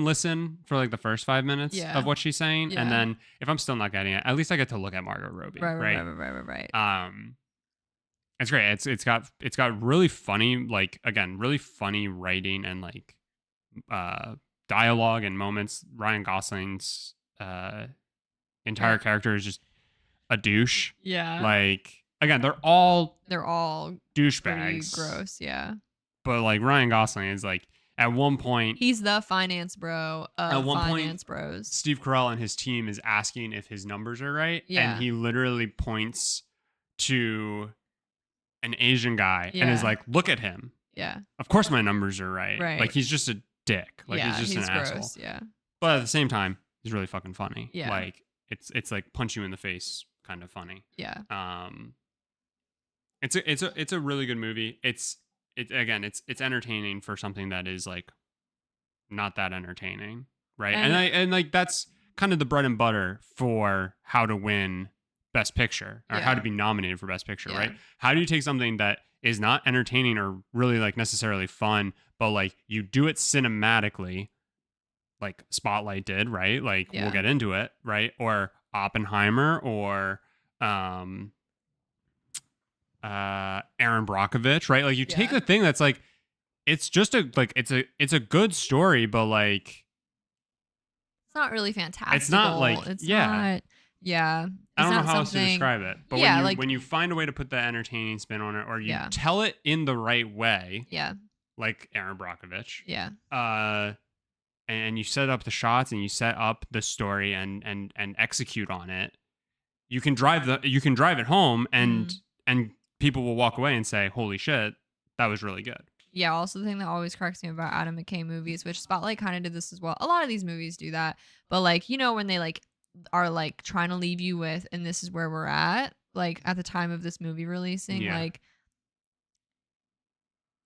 listen for like the first 5 minutes of what she's saying. And then if I'm still not getting it, at least I get to look at Margot Robbie. Right. It's great. It's got really funny, like, again, really funny writing and like dialogue and moments. Ryan Gosling's entire character is just a douche. Yeah. Like, again, they're all douchebags. Gross, yeah. But like Ryan Gosling is like at one point he's the finance bro of finance bros. Steve Carell and his team is asking if his numbers are right. Yeah. And he literally points to an Asian guy and is Yeah. like, look at him. Yeah. Of course my numbers are right. Right. Like he's just a dick. Like yeah, he's just an gross. asshole. Yeah. But at the same time, he's really fucking funny. Yeah. Like it's like punch you in the face kind of funny. Yeah. It's a really good movie. It's entertaining for something that is like not that entertaining, right? And like that's kind of the bread and butter for how to win Best Picture or how to be nominated for Best Picture, right? How do you take something that is not entertaining or really like necessarily fun, but like you do it cinematically, like Spotlight did, right? Like we'll get into it, right? Or Oppenheimer or Aaron Brockovich, right? Like you take the thing that's like it's just it's a good story, but like it's not really fantastic. It's not like it's yeah. not yeah. I don't know how else to describe it. But when you find a way to put the entertaining spin on it or you tell it in the right way. Yeah. Like Aaron Brockovich. Yeah. And you set up the shots and you set up the story and execute on it. You can drive it home and people will walk away and say, "Holy shit, that was really good." Yeah, also the thing that always cracks me about Adam McKay movies, which Spotlight kind of did this as well. A lot of these movies do that. But like, you know, when they like are like trying to leave you with, and this is where we're at, like at the time of this movie releasing, like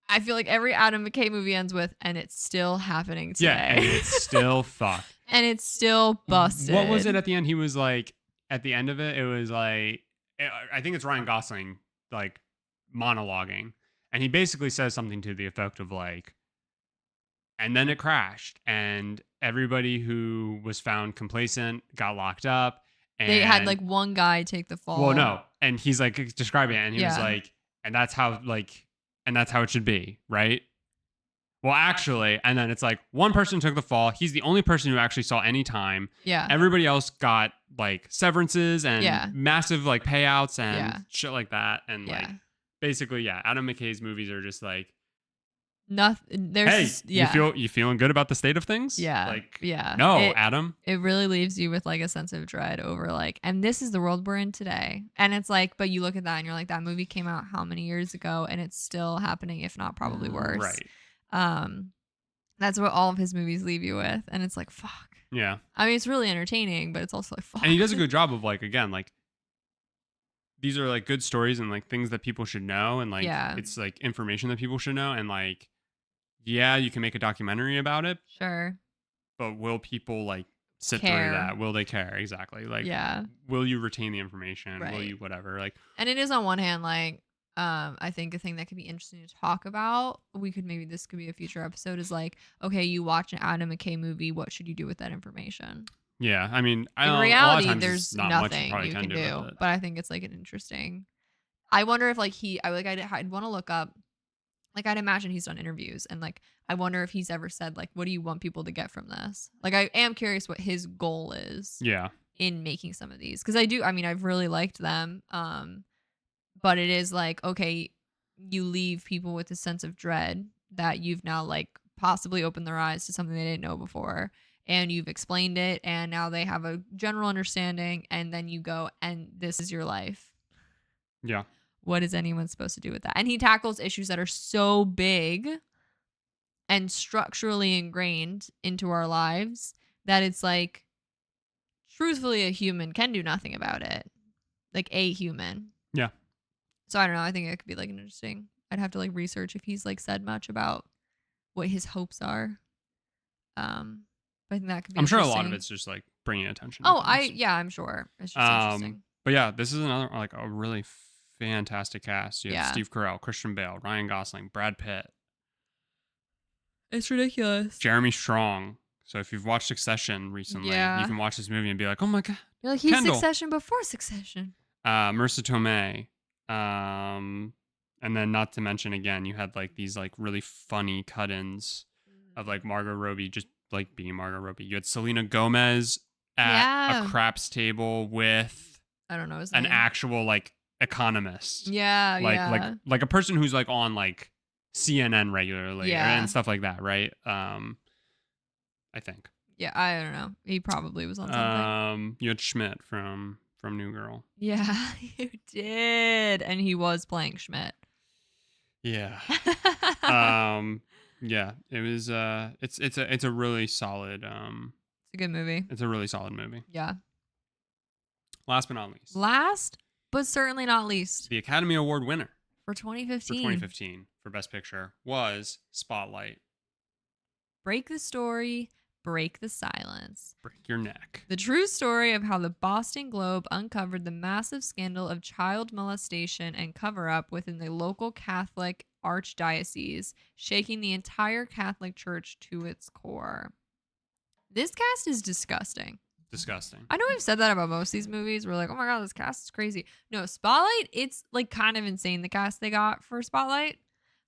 I feel like every Adam McKay movie ends with, and it's still happening today. Yeah, and it's still fucked. And it's still busted. What was it at the end? He was like, at the end of it, it was like, I think it's Ryan Gosling, like monologuing. And he basically says something to the effect of like, and then it crashed and everybody who was found complacent got locked up. And they had like one guy take the fall. Well, no. And he's like describing it and he was like, and that's how it should be, right? Well, actually, and then it's like one person took the fall. He's the only person who actually saw any time. Yeah. Everybody else got like severances and massive like payouts and shit like that. And like basically, Adam McKay's movies are just like nothing. There's you feeling good about the state of things? Yeah. Like no, Adam. It really leaves you with like a sense of dread over like, and this is the world we're in today. And it's like, but you look at that and you're like, that movie came out how many years ago, and it's still happening, if not probably worse. Right. That's what all of his movies leave you with, and it's like fuck. Yeah. I mean, it's really entertaining, but it's also like fuck. And he does a good job of like, again, like these are like good stories and like things that people should know, and like it's like information that people should know, and like you can make a documentary about it. Sure. But will people like sit care. through that? Will they care? Exactly. Like will you retain the information? Right. Will you whatever? Like, and it is on one hand like I think a thing that could be interesting to talk about, this could be a future episode, is like, okay, you watch an Adam McKay movie, what should you do with that information? Yeah, I mean, in reality, there's nothing you can do, but I think it's like an interesting. I wonder if like I'd want to look up, like I'd imagine he's done interviews, and like I wonder if he's ever said like, what do you want people to get from this? Like I am curious what his goal is. Yeah. In making some of these, because I've really liked them. But it is like, okay, you leave people with a sense of dread that you've now like possibly opened their eyes to something they didn't know before, and you've explained it, and now they have a general understanding, and then you go, and this is your life. Yeah. What is anyone supposed to do with that? And he tackles issues that are so big and structurally ingrained into our lives that it's like, truthfully, a human can do nothing about it. Like a human. Yeah. So I don't know. I think it could be like an interesting. I'd have to like research if he's like said much about what his hopes are. But I think that could be. I'm sure a lot of it's just like bringing attention. Oh, I'm sure it's just interesting. But yeah, this is another like a really fantastic cast. You have Steve Carell, Christian Bale, Ryan Gosling, Brad Pitt. It's ridiculous. Jeremy Strong. So if you've watched Succession recently, you can watch this movie and be like, oh my god. You're like, he's Succession before Succession. Marissa Tomei. And then not to mention again, you had like these like really funny cut-ins of like Margot Robbie just like being Margot Robbie. You had Selena Gomez at a craps table with I don't know his an name. actual like economist. Yeah. Like a person who's like on like CNN regularly and stuff like that, right? I think. Yeah, I don't know. He probably was on something. You had Schmidt from New Girl. Yeah, you did. And he was playing Schmidt. Yeah. Yeah, it was it's a really solid It's a good movie. it's a really solid movie. Yeah. Last but not least, Last, but certainly not least, the Academy Award winner for for 2015, 2015 for Best Picture was Spotlight. Break the Story, Break the Silence. Break your neck. The true story of how the Boston Globe uncovered the massive scandal of child molestation and cover up within the local Catholic archdiocese, shaking the entire Catholic Church to its core. This cast is disgusting. Disgusting. I know we've said that about most of these movies. We're like, oh my God, this cast is crazy. No, Spotlight, it's like kind of insane the cast they got for Spotlight.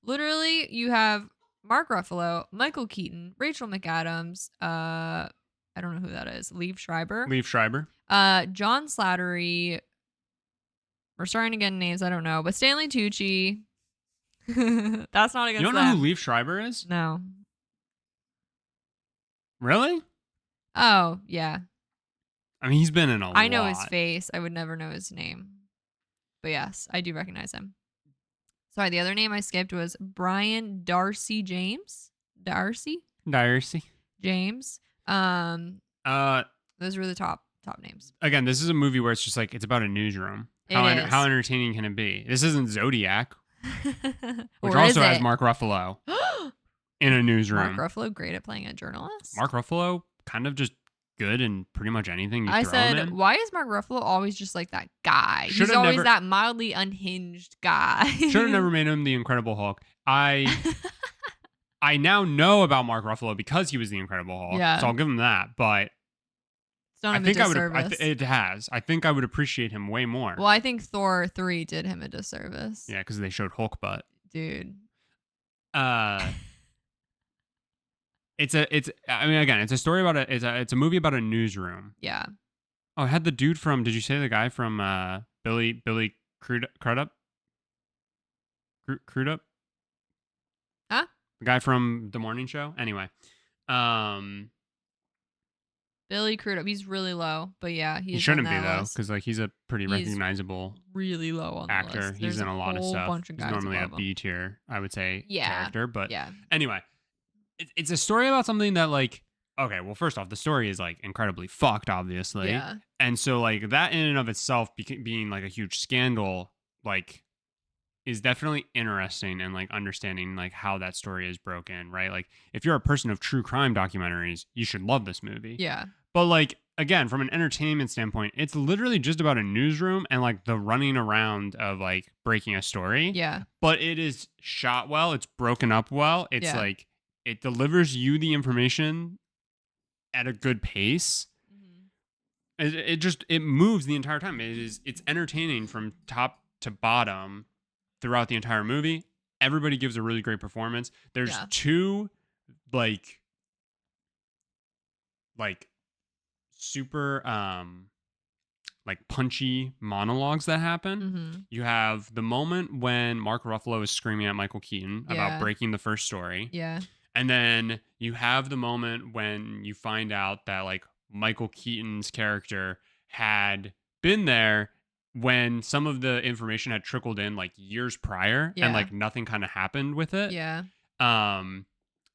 Literally, you have Mark Ruffalo, Michael Keaton, Rachel McAdams, I don't know who that is, Liev Schreiber, John Slattery. We're starting to get names I don't know, but Stanley Tucci. That's not against You don't them. know who Liev Schreiber is? No. Really? Oh, yeah. I mean, he's been in a lot. I know his face. I would never know his name. But yes, I do recognize him. Sorry, the other name I skipped was Brian Darcy James. Darcy James. Those were the top names. Again, this is a movie where it's just like it's about a newsroom. How entertaining can it be? This isn't Zodiac, which also has Mark Ruffalo in a newsroom. Mark Ruffalo, great at playing a journalist. Mark Ruffalo, kind of just good in pretty much anything you I throw him said, in. why is Mark Ruffalo always just like that guy? Should've He's always never- that mildly unhinged guy. Should have never made him the Incredible Hulk. I now know about Mark Ruffalo because he was the Incredible Hulk. Yeah. So I'll give him that. But It's done him I think a I would. disservice. It has. I think I would appreciate him way more. Well, I think Thor 3 did him a disservice. Yeah, because they showed Hulk butt. Dude. It's a story about it's a movie about a newsroom. Yeah. Oh, it had the dude from, did you say the guy from Billy Crudup? Crudup? Huh? The guy from The Morning Show? Anyway. Billy Crudup. He's really low, but yeah, he shouldn't be though, because like he's a pretty recognizable really low on actor. the list. He's There's in a lot of stuff. Bunch of he's guys normally a above him. B tier, I would say, Yeah. character. But Yeah. anyway, it's a story about something that like, okay, well, first off, the story is like incredibly fucked, obviously. Yeah. And so like that in and of itself being like a huge scandal, like is definitely interesting and like understanding like how that story is broken, right? Like if you're a person of true crime documentaries, you should love this movie. Yeah. But like again, from an entertainment standpoint, it's literally just about a newsroom and like the running around of like breaking a story. Yeah. But it is shot well, it's broken up well. It's Yeah. like it delivers you the information at a good pace. It moves the entire time. It's entertaining from top to bottom throughout the entire movie. Everybody gives a really great performance. There's two like super like punchy monologues that happen. You have the moment when Mark Ruffalo is screaming at Michael Keaton about breaking the first story. Yeah. And then you have the moment when you find out that like Michael Keaton's character had been there when some of the information had trickled in like years prior and like nothing kind of happened with it. Yeah. And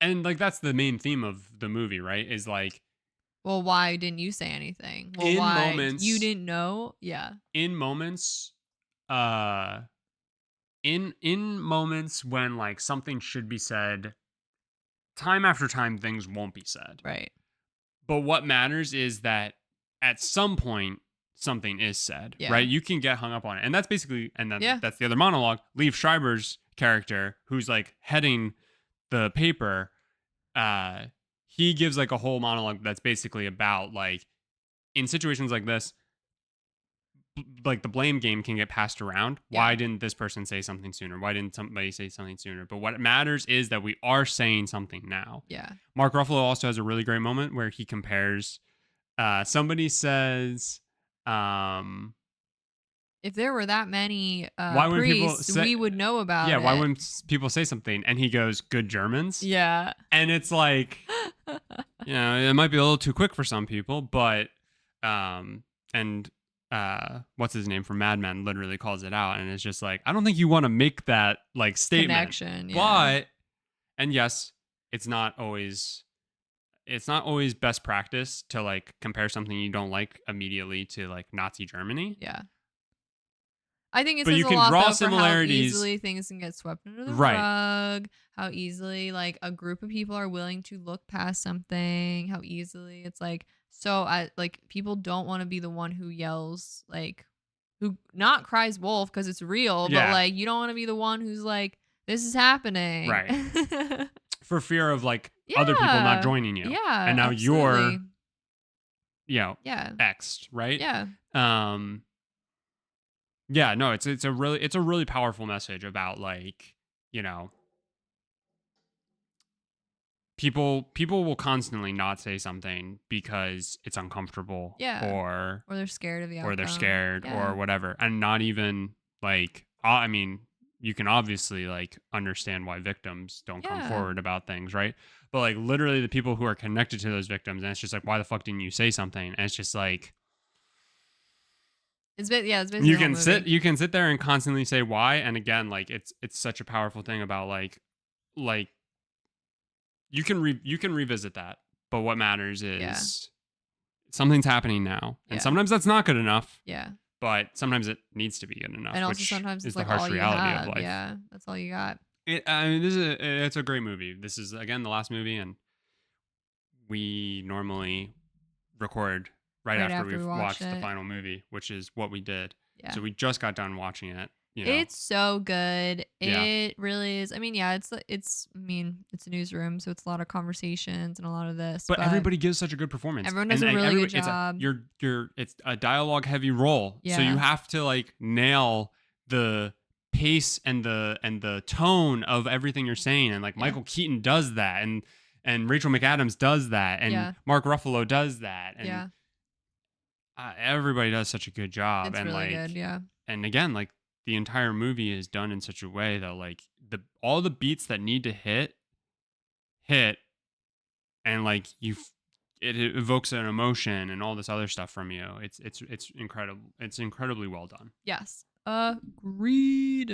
like that's the main theme of the movie, right? Is like, well, why didn't you say anything? Well, in why moments, you didn't know? Yeah. In moments, in moments when like something should be said, time after time things won't be said. Right. But what matters is that at some point something is said, right? You can get hung up on it. And that's basically, and then that's the other monologue, Liev Schreiber's character, who's like heading the paper, he gives like a whole monologue that's basically about like, in situations like this, like the blame game can get passed around. Why didn't this person say something sooner? Why didn't somebody say something sooner? But what matters is that we are saying something now. Yeah. Mark Ruffalo also has a really great moment where he compares, somebody says, if there were that many why would people priests, say, we would know about it. Yeah, why wouldn't people say something? And he goes, good Germans? Yeah. And it's like, you know, it might be a little too quick for some people, but, what's his name from Mad Men literally calls it out, and it's just like, I don't think you want to make that like statement, Connection. Yeah. but and yes, it's not always best practice to like compare something you don't like immediately to like Nazi Germany. Yeah. I think it But says you a can lot draw though for how similarities. easily things can get swept under the Right. rug, how easily like a group of people are willing to look past something, how easily it's like like people don't want to be the one who yells like who not cries wolf because it's real, but Yeah. like you don't want to be the one who's like this is happening. Right. For fear of like other people not Yeah. joining you. Yeah, And now absolutely. you're, you know, Yeah. X'd, right? Yeah. Yeah, no, it's a really powerful message about like, you know, people will constantly not say something because it's uncomfortable Yeah. Or they're scared of the or they're outcome. scared Yeah. or whatever, and not even like, I mean, you can obviously like understand why victims don't come Yeah. forward about things, right? But like literally the people who are connected to those victims, and it's just like, why the fuck didn't you say something? And it's just like, It's basically the whole movie. you can sit there and constantly say why, and again, like it's such a powerful thing about like you can revisit that, but what matters Yeah. is something's happening now, and Yeah. sometimes that's not good enough, Yeah. but sometimes it needs to be good enough, And also which sometimes is it's the like harsh all you reality have. of life. Yeah. That's all you got. I mean, it's a great movie. This is again the last movie, and we normally record right Right after after we we've watch watched the it. final movie, which is what we did. Yeah. So we just got done watching it. You know, It's so good. Yeah. It really is. I mean, yeah, it's I mean, it's a newsroom, so it's a lot of conversations and a lot of this. but everybody gives such a good performance. Everyone does And, a really good it's job. it's a dialogue heavy role, so Yeah. you have to like nail the pace and the tone of everything you're saying, and like Yeah. Michael Keaton does that, and Rachel McAdams does that, and Yeah. Mark Ruffalo does that, and Yeah. everybody does such a good job. It's And really like, good. Yeah. and again, like the entire movie is done in such a way that like all the beats that need to hit, and like it evokes an emotion and all this other stuff from you. It's incredible. It's incredibly well done. Yes. Agreed.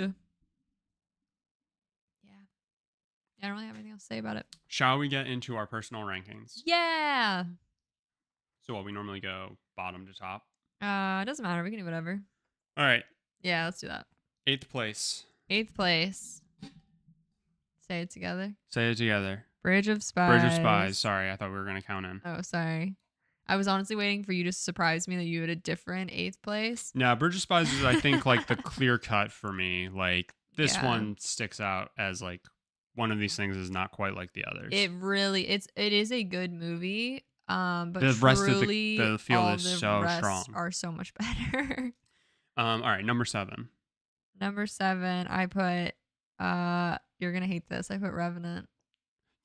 Yeah. I don't really have anything else to say about it. Shall we get into our personal rankings? Yeah. So what we normally go bottom to top. It doesn't matter. We can do whatever. All right. Yeah, let's do that. 8th place. 8th place. Say it together. Say it together. Bridge of Spies. Bridge of Spies. Sorry, I thought we were gonna count in. Oh, sorry. I was honestly waiting for you to surprise me that you had a different 8th place. No, Bridge of Spies is I think like the clear cut for me. Like this Yeah. one sticks out as like one of these things is not quite like the others. It is a good movie. But The rest of truly, the field all is the so rest strong. are so much better. All right, number 7. Number 7, I put you're gonna hate this. I put Revenant.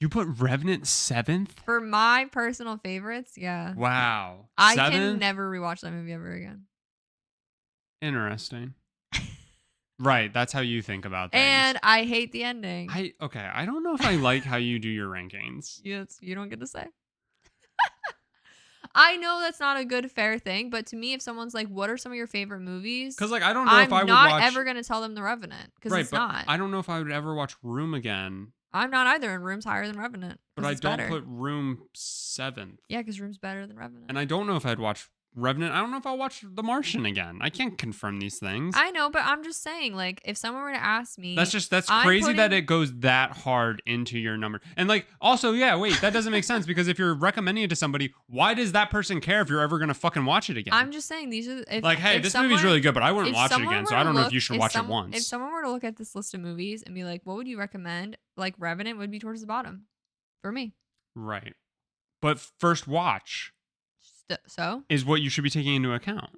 You put Revenant 7th? For my personal favorites, yeah. Wow. I 7th? can never rewatch that movie ever again. Interesting. Right, that's how you think about things. And I hate the ending. Okay, I don't know if I like how you do your rankings. Yes, you don't get to say. I know that's not a good fair thing, but to me, if someone's like, "What are some of your favorite movies?" Because like I don't know I'm if I would not watch. ever gonna tell them The Revenant because Right, it's but not. I don't know if I would ever watch Room again. I'm not either, and Room's higher than Revenant. But 'cause I it's don't better. put Room 7th. Yeah, because Room's better than Revenant. And I don't know if I'd watch Revenant. I don't know if I'll watch The Martian again. I can't confirm these things. I know, but I'm just saying, like, if someone were to ask me, That's I'm crazy that putting- it goes that hard into your number. And like also, yeah, wait, that doesn't make sense because if you're recommending it to somebody, why does that person care if you're ever gonna fucking watch it again? I'm just saying these are like, hey, this movie's really good, but I wouldn't watch it again, so I don't know if you should watch it once. If someone were to look at this list of movies and be like, what would you recommend? Like, Revenant would be towards the bottom for me. Right. But first watch So is what you should be taking into account.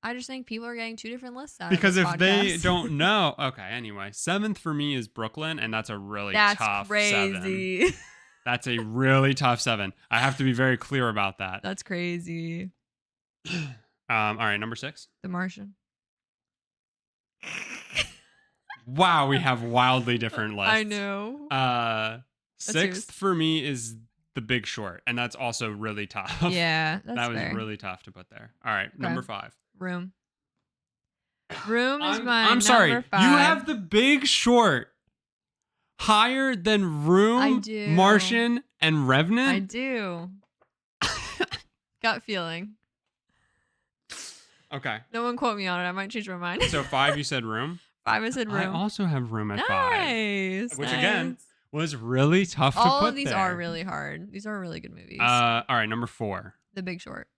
I just think people are getting two different lists out Because of if this they podcast. don't know, okay, anyway, 7th for me is Brooklyn, and that's a really That's tough crazy. 7. That's a really tough 7. I have to be very clear about that. That's crazy. All right, number 6. The Martian. Wow, we have wildly different lists. I know. Sixth yours. for me is The Big Short, and that's also really tough. Yeah, that's That was fair. really tough to put there. All right, Okay. number 5. Room. Room is my I'm sorry. number 5. You have The Big Short higher than Room, do. Martian, and Revenant? I do. Gut feeling. Okay. No one quote me on it. I might change my mind. So 5, you said Room? 5, I said Room. I also have Room at 5. Nice. Which, nice. again, was really tough to All put of these there. are really hard. These are really good movies. All right, number 4. The Big Short.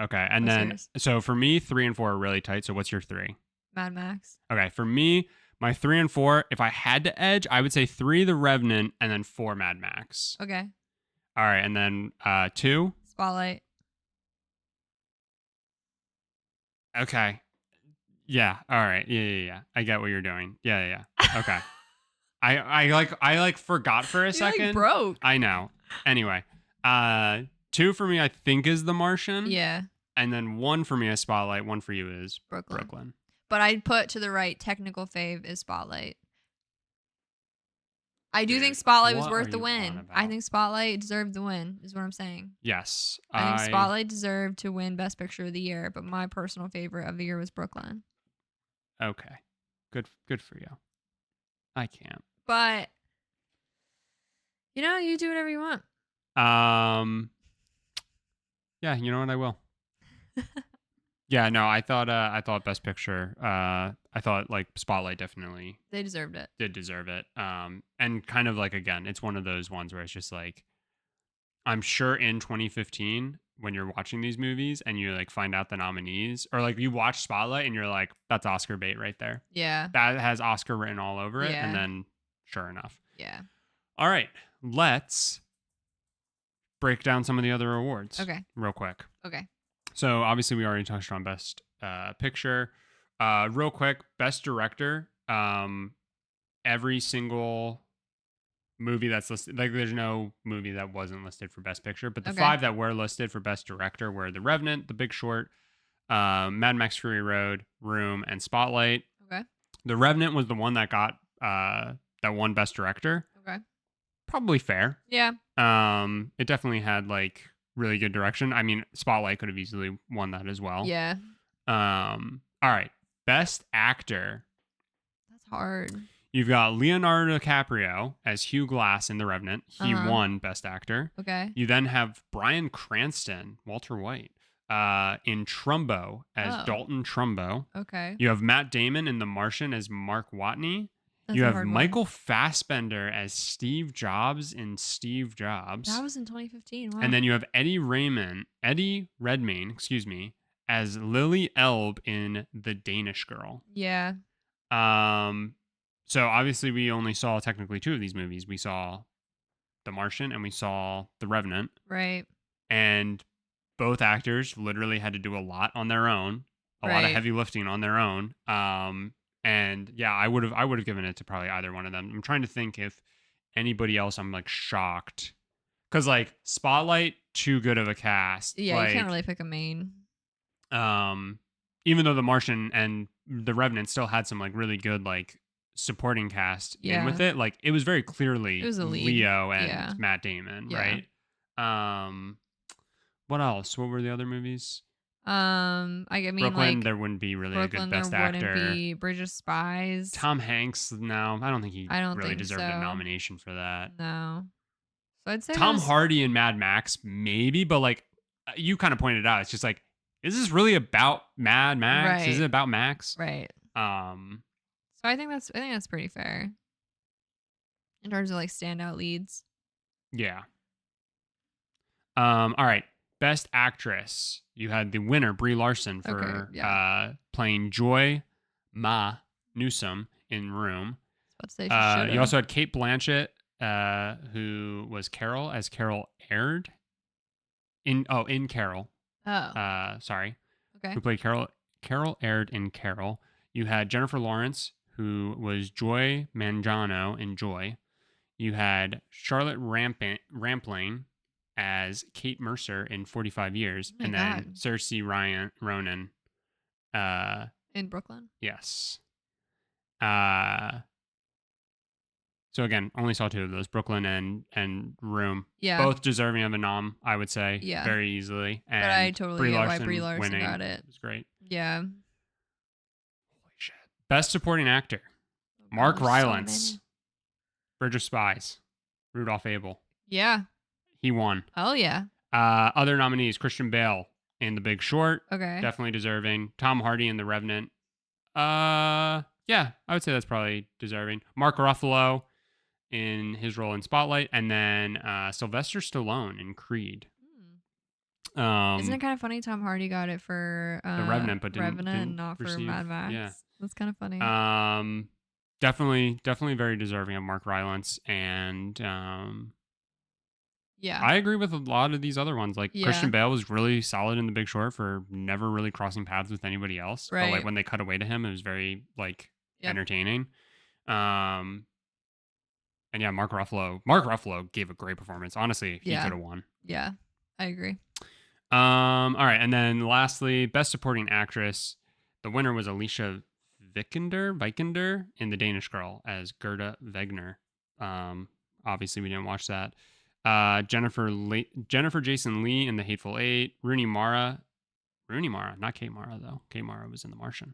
Okay, and What's then, yours? so for me, 3 and 4 are really tight. So what's your 3? Mad Max. Okay, for me, my 3 and 4, if I had to edge, I would say 3 The Revenant and then 4 Mad Max. Okay. All right, and then 2. Spotlight. Okay. Yeah. All right. Yeah. I get what you're doing. Yeah. Okay. I forgot for a You second. like broke. I know. Anyway, 2 for me I think is The Martian. Yeah. And then 1 for me is Spotlight. 1 for you is Brooklyn. Brooklyn. But I'd put to the right technical fave is Spotlight. I do think Spotlight was what worth are the you win. on I about? think Spotlight deserved the win, is what I'm saying. Yes. I think Spotlight deserved to win Best Picture of the Year, but my personal favorite of the year was Brooklyn. Okay. Good for you. I can't. But you do whatever you want. Yeah, you know what, I will. Yeah, no, I thought Best Picture, I thought like Spotlight definitely They deserved it. did deserve it. And kind of like, again, it's one of those ones where it's just like, I'm sure in 2015 when you're watching these movies and you like find out the nominees, or like you watch Spotlight and you're like, that's Oscar bait right there. Yeah. That has Oscar written all over it. Yeah. And then sure enough. Yeah. All right, let's break down some of the other awards. Okay. Real quick. Okay. So obviously we already touched on Best Picture. Real quick, Best Director. Every single movie that's listed, like there's no movie that wasn't listed for Best Picture, but the 5 that were listed for Best Director were The Revenant, The Big Short, Mad Max Fury Road, Room, and Spotlight. Okay. The Revenant was the one that got that won Best Director. Okay. Probably fair. Yeah. It definitely had like really good direction. I mean, Spotlight could have easily won that as well. Yeah. All right. Best Actor. That's hard. You've got Leonardo DiCaprio as Hugh Glass in The Revenant. He won Best Actor. Okay. You then have Bryan Cranston, Walter White, in Trumbo as Dalton Trumbo. Okay. You have Matt Damon in The Martian as Mark Watney. That's you a have hard one. Michael Fassbender as Steve Jobs in Steve Jobs. That was in 2015. Wow. And then you have Eddie Redmayne, as Lily Elbe in The Danish Girl. Yeah. So obviously we only saw technically 2 of these movies. We saw The Martian and we saw The Revenant. Right. And both actors literally had to do a lot on their own, a lot of heavy lifting on their own. And yeah, I would have given it to probably either one of them. I'm trying to think if anybody else I'm like shocked. Cause like Spotlight, too good of a cast. Yeah, like, you can't really pick a main. Even though The Martian and The Revenant still had some like really good like supporting cast in with it, like it was very clearly a lead. Leo and Matt Damon, right? What else? What were the other movies? I mean, Brooklyn, like there wouldn't be really Brooklyn, a good Best there Actor. wouldn't be Bridge of Spies. Tom Hanks, no, I don't think he really think deserved so. a nomination for that. No. So I'd say Tom Hardy in Mad Max, maybe, but like you kind of pointed out, it's just like, is this really about Mad Max? Right. Is it about Max? Right. So I think that's pretty fair in terms of like standout leads. Yeah. All right. Best Actress. You had the winner, Brie Larson, for playing Joy Ma Newsom in Room. I was about to say you also had Kate Blanchett, who was Carol Aird in Carol. Oh. Sorry. Okay. Who played Carol Aird in Carol. You had Jennifer Lawrence, who was Joy Mangano in Joy. You had Charlotte Rampling as Kate Mercer in 45 Years. Oh my and God. then Saoirse Ronan. In Brooklyn? Yes. So again, only saw 2 of those, Brooklyn and Room. Yeah. Both deserving of a nom, I would say, Yeah. very easily. But I And totally Brie get why Larson Brie Larson winning got it. was great. Yeah. Holy shit. Best Supporting Actor. Oh, Mark God, there's so Rylance. many. Bridge of Spies. Rudolph Abel. Yeah. He won. Hell yeah. Other nominees, Christian Bale in The Big Short. Okay. Definitely deserving. Tom Hardy in The Revenant. Yeah, I would say that's probably deserving. Mark Ruffalo in his role in Spotlight, and then Sylvester Stallone in Creed. Isn't it kind of funny Tom Hardy got it for The Revenant, but Revenant didn't and not for receive, Mad Max? yeah. That's kind of funny. Definitely very deserving of Mark Rylance, and yeah. I agree with a lot of these other ones. Like Yeah. Christian Bale was really solid in The Big Short for never really crossing paths with anybody else. But like Right. when they cut away to him, it was very like Yep. entertaining. And yeah, Mark Ruffalo gave a great performance. Honestly, he Yeah. could have won. Yeah, I agree. All right, and then lastly, Best Supporting Actress. The winner was Alicia Vikander in The Danish Girl as Gerda Wegner. Obviously, we didn't watch that. Jennifer Jason Leigh in The Hateful Eight. Rooney Mara, not Kate Mara though. Kate Mara was in The Martian.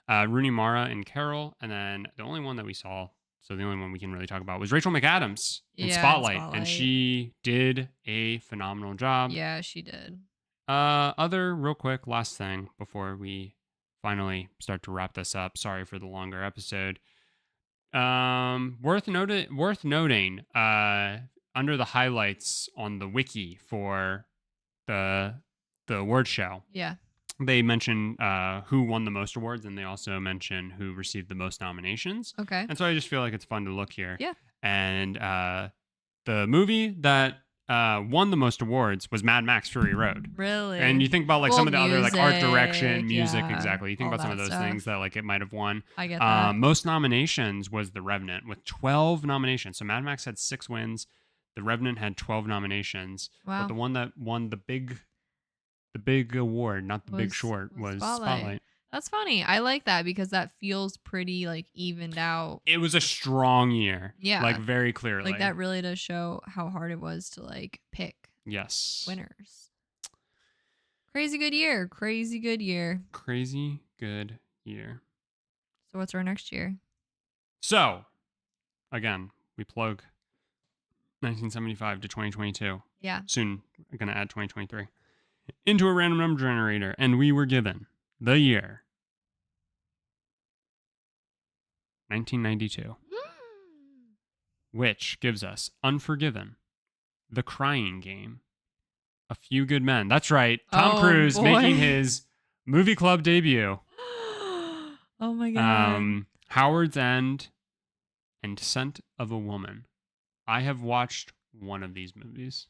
Rooney Mara in Carol, and then the only one that we saw, so the only one we can really talk about was Rachel McAdams in Spotlight, and she did a phenomenal job. Yeah, she did. Other real quick last thing before we finally start to wrap this up. Sorry for the longer episode. Worth noting. Under the highlights on the wiki for the award show. Yeah. They mention who won the most awards, and they also mention who received the most nominations. Okay. And so I just feel like it's fun to look here. Yeah. And the movie that won the most awards was Mad Max Fury Road. Really? And you think about like some of the other like art direction, music, yeah, exactly. You think all about some of that those stuff. things that like it might have won. I get that. Most nominations was The Revenant with 12 nominations. So Mad Max had 6 wins. The Revenant had 12 nominations. Wow. But the one that won the big award, not the Big Short, was Spotlight. That's funny. I like that because that feels pretty like evened out. It was a strong year. Yeah. Like very clearly. Like that really does show how hard it was to like pick yes. winners. Crazy good year. Crazy good year. Crazy good year. So what's our next year? So, again, we plug 1975 to 2022. Yeah. Soon, we're going to add 2023 into a random number generator, and we were given the year 1992, which gives us Unforgiven, The Crying Game, A Few Good Men. That's right, Tom Cruise boy. making his movie club debut. Oh my god. Howard's End and Scent of a Woman. I have watched one of these movies.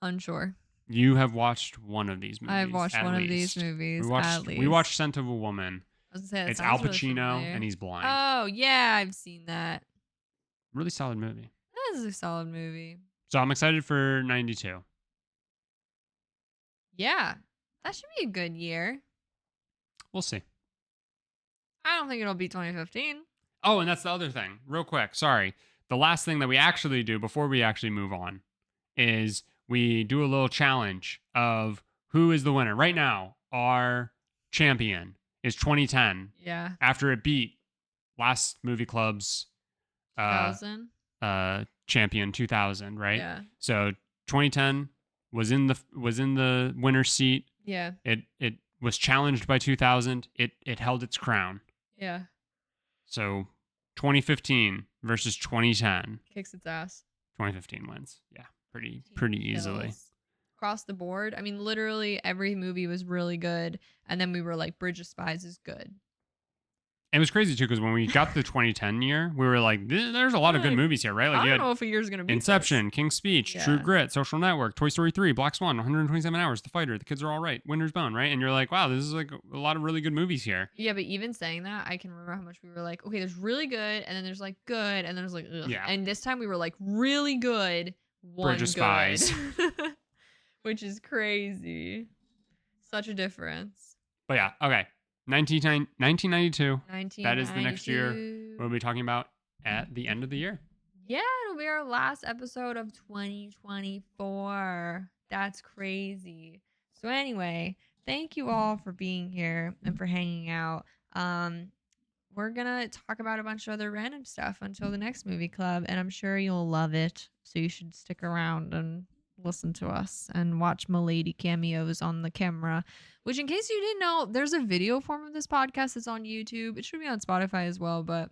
Unsure. You have watched one of these movies. I've watched one least. of these movies. We watched Scent of a Woman. I was gonna say, that It's Al sounds really Pacino familiar. and he's blind. Oh yeah, I've seen that. Really solid movie. That is a solid movie. So I'm excited for 92. Yeah, that should be a good year. We'll see. I don't think it'll be 2015. Oh, and that's the other thing. Real quick. Sorry. The last thing that we actually do before we actually move on is we do a little challenge of who is the winner. Right now, our champion is 2010. Yeah. After it beat last movie club's 2000. champion 2000, right? Yeah. So 2010 was in the winner's seat. Yeah. It was challenged by 2000. It held its crown. Yeah. So 2015 versus 2010. Kicks its ass. 2015 wins. Yeah, pretty easily. Kills. Across the board. I mean, literally every movie was really good. And then we were like, Bridge of Spies is good. It was crazy too because when we got the 2010 year, we were like, "There's a lot of good movies here, right?" Like I you don't had know if a year's gonna be Inception, King's Speech, Yeah. True Grit, Social Network, Toy Story 3, Black Swan, 127 Hours, The Fighter, The Kids Are All Right, Winter's Bone, right? And you're like, "Wow, this is like a lot of really good movies here." Yeah, but even saying that, I can remember how much we were like, okay, there's really good, and then there's like good, and then there's like ugh. Yeah. And this time we were like really good, one Bridge of good. Spies. Which is crazy. Such a difference. But yeah, okay. 1992. 1992. That is the next year we'll be talking about. at the end of the year. Yeah, it'll be our last episode of 2024. That's crazy. So anyway, thank you all for being here and for hanging out. Um, we're gonna talk about a bunch of other random stuff until the next movie club, and I'm sure you'll love it. So you should stick around and listen to us and watch Milady cameos on the camera. Which, in case you didn't know, there's a video form of this podcast that's on YouTube. It should be on Spotify as well, but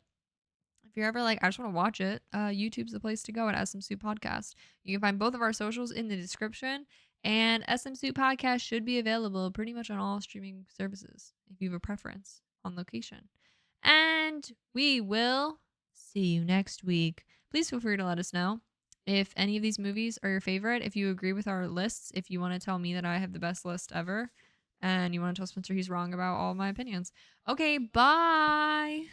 if you're ever like, I just want to watch it, YouTube's the place to go at SM Soup Podcast. You can find both of our socials in the description, and SM Soup Podcast should be available pretty much on all streaming services if you have a preference on location. And we will see you next week. Please feel free to let us know if any of these movies are your favorite, if you agree with our lists, if you want to tell me that I have the best list ever, and you want to tell Spencer he's wrong about all my opinions. Okay, bye.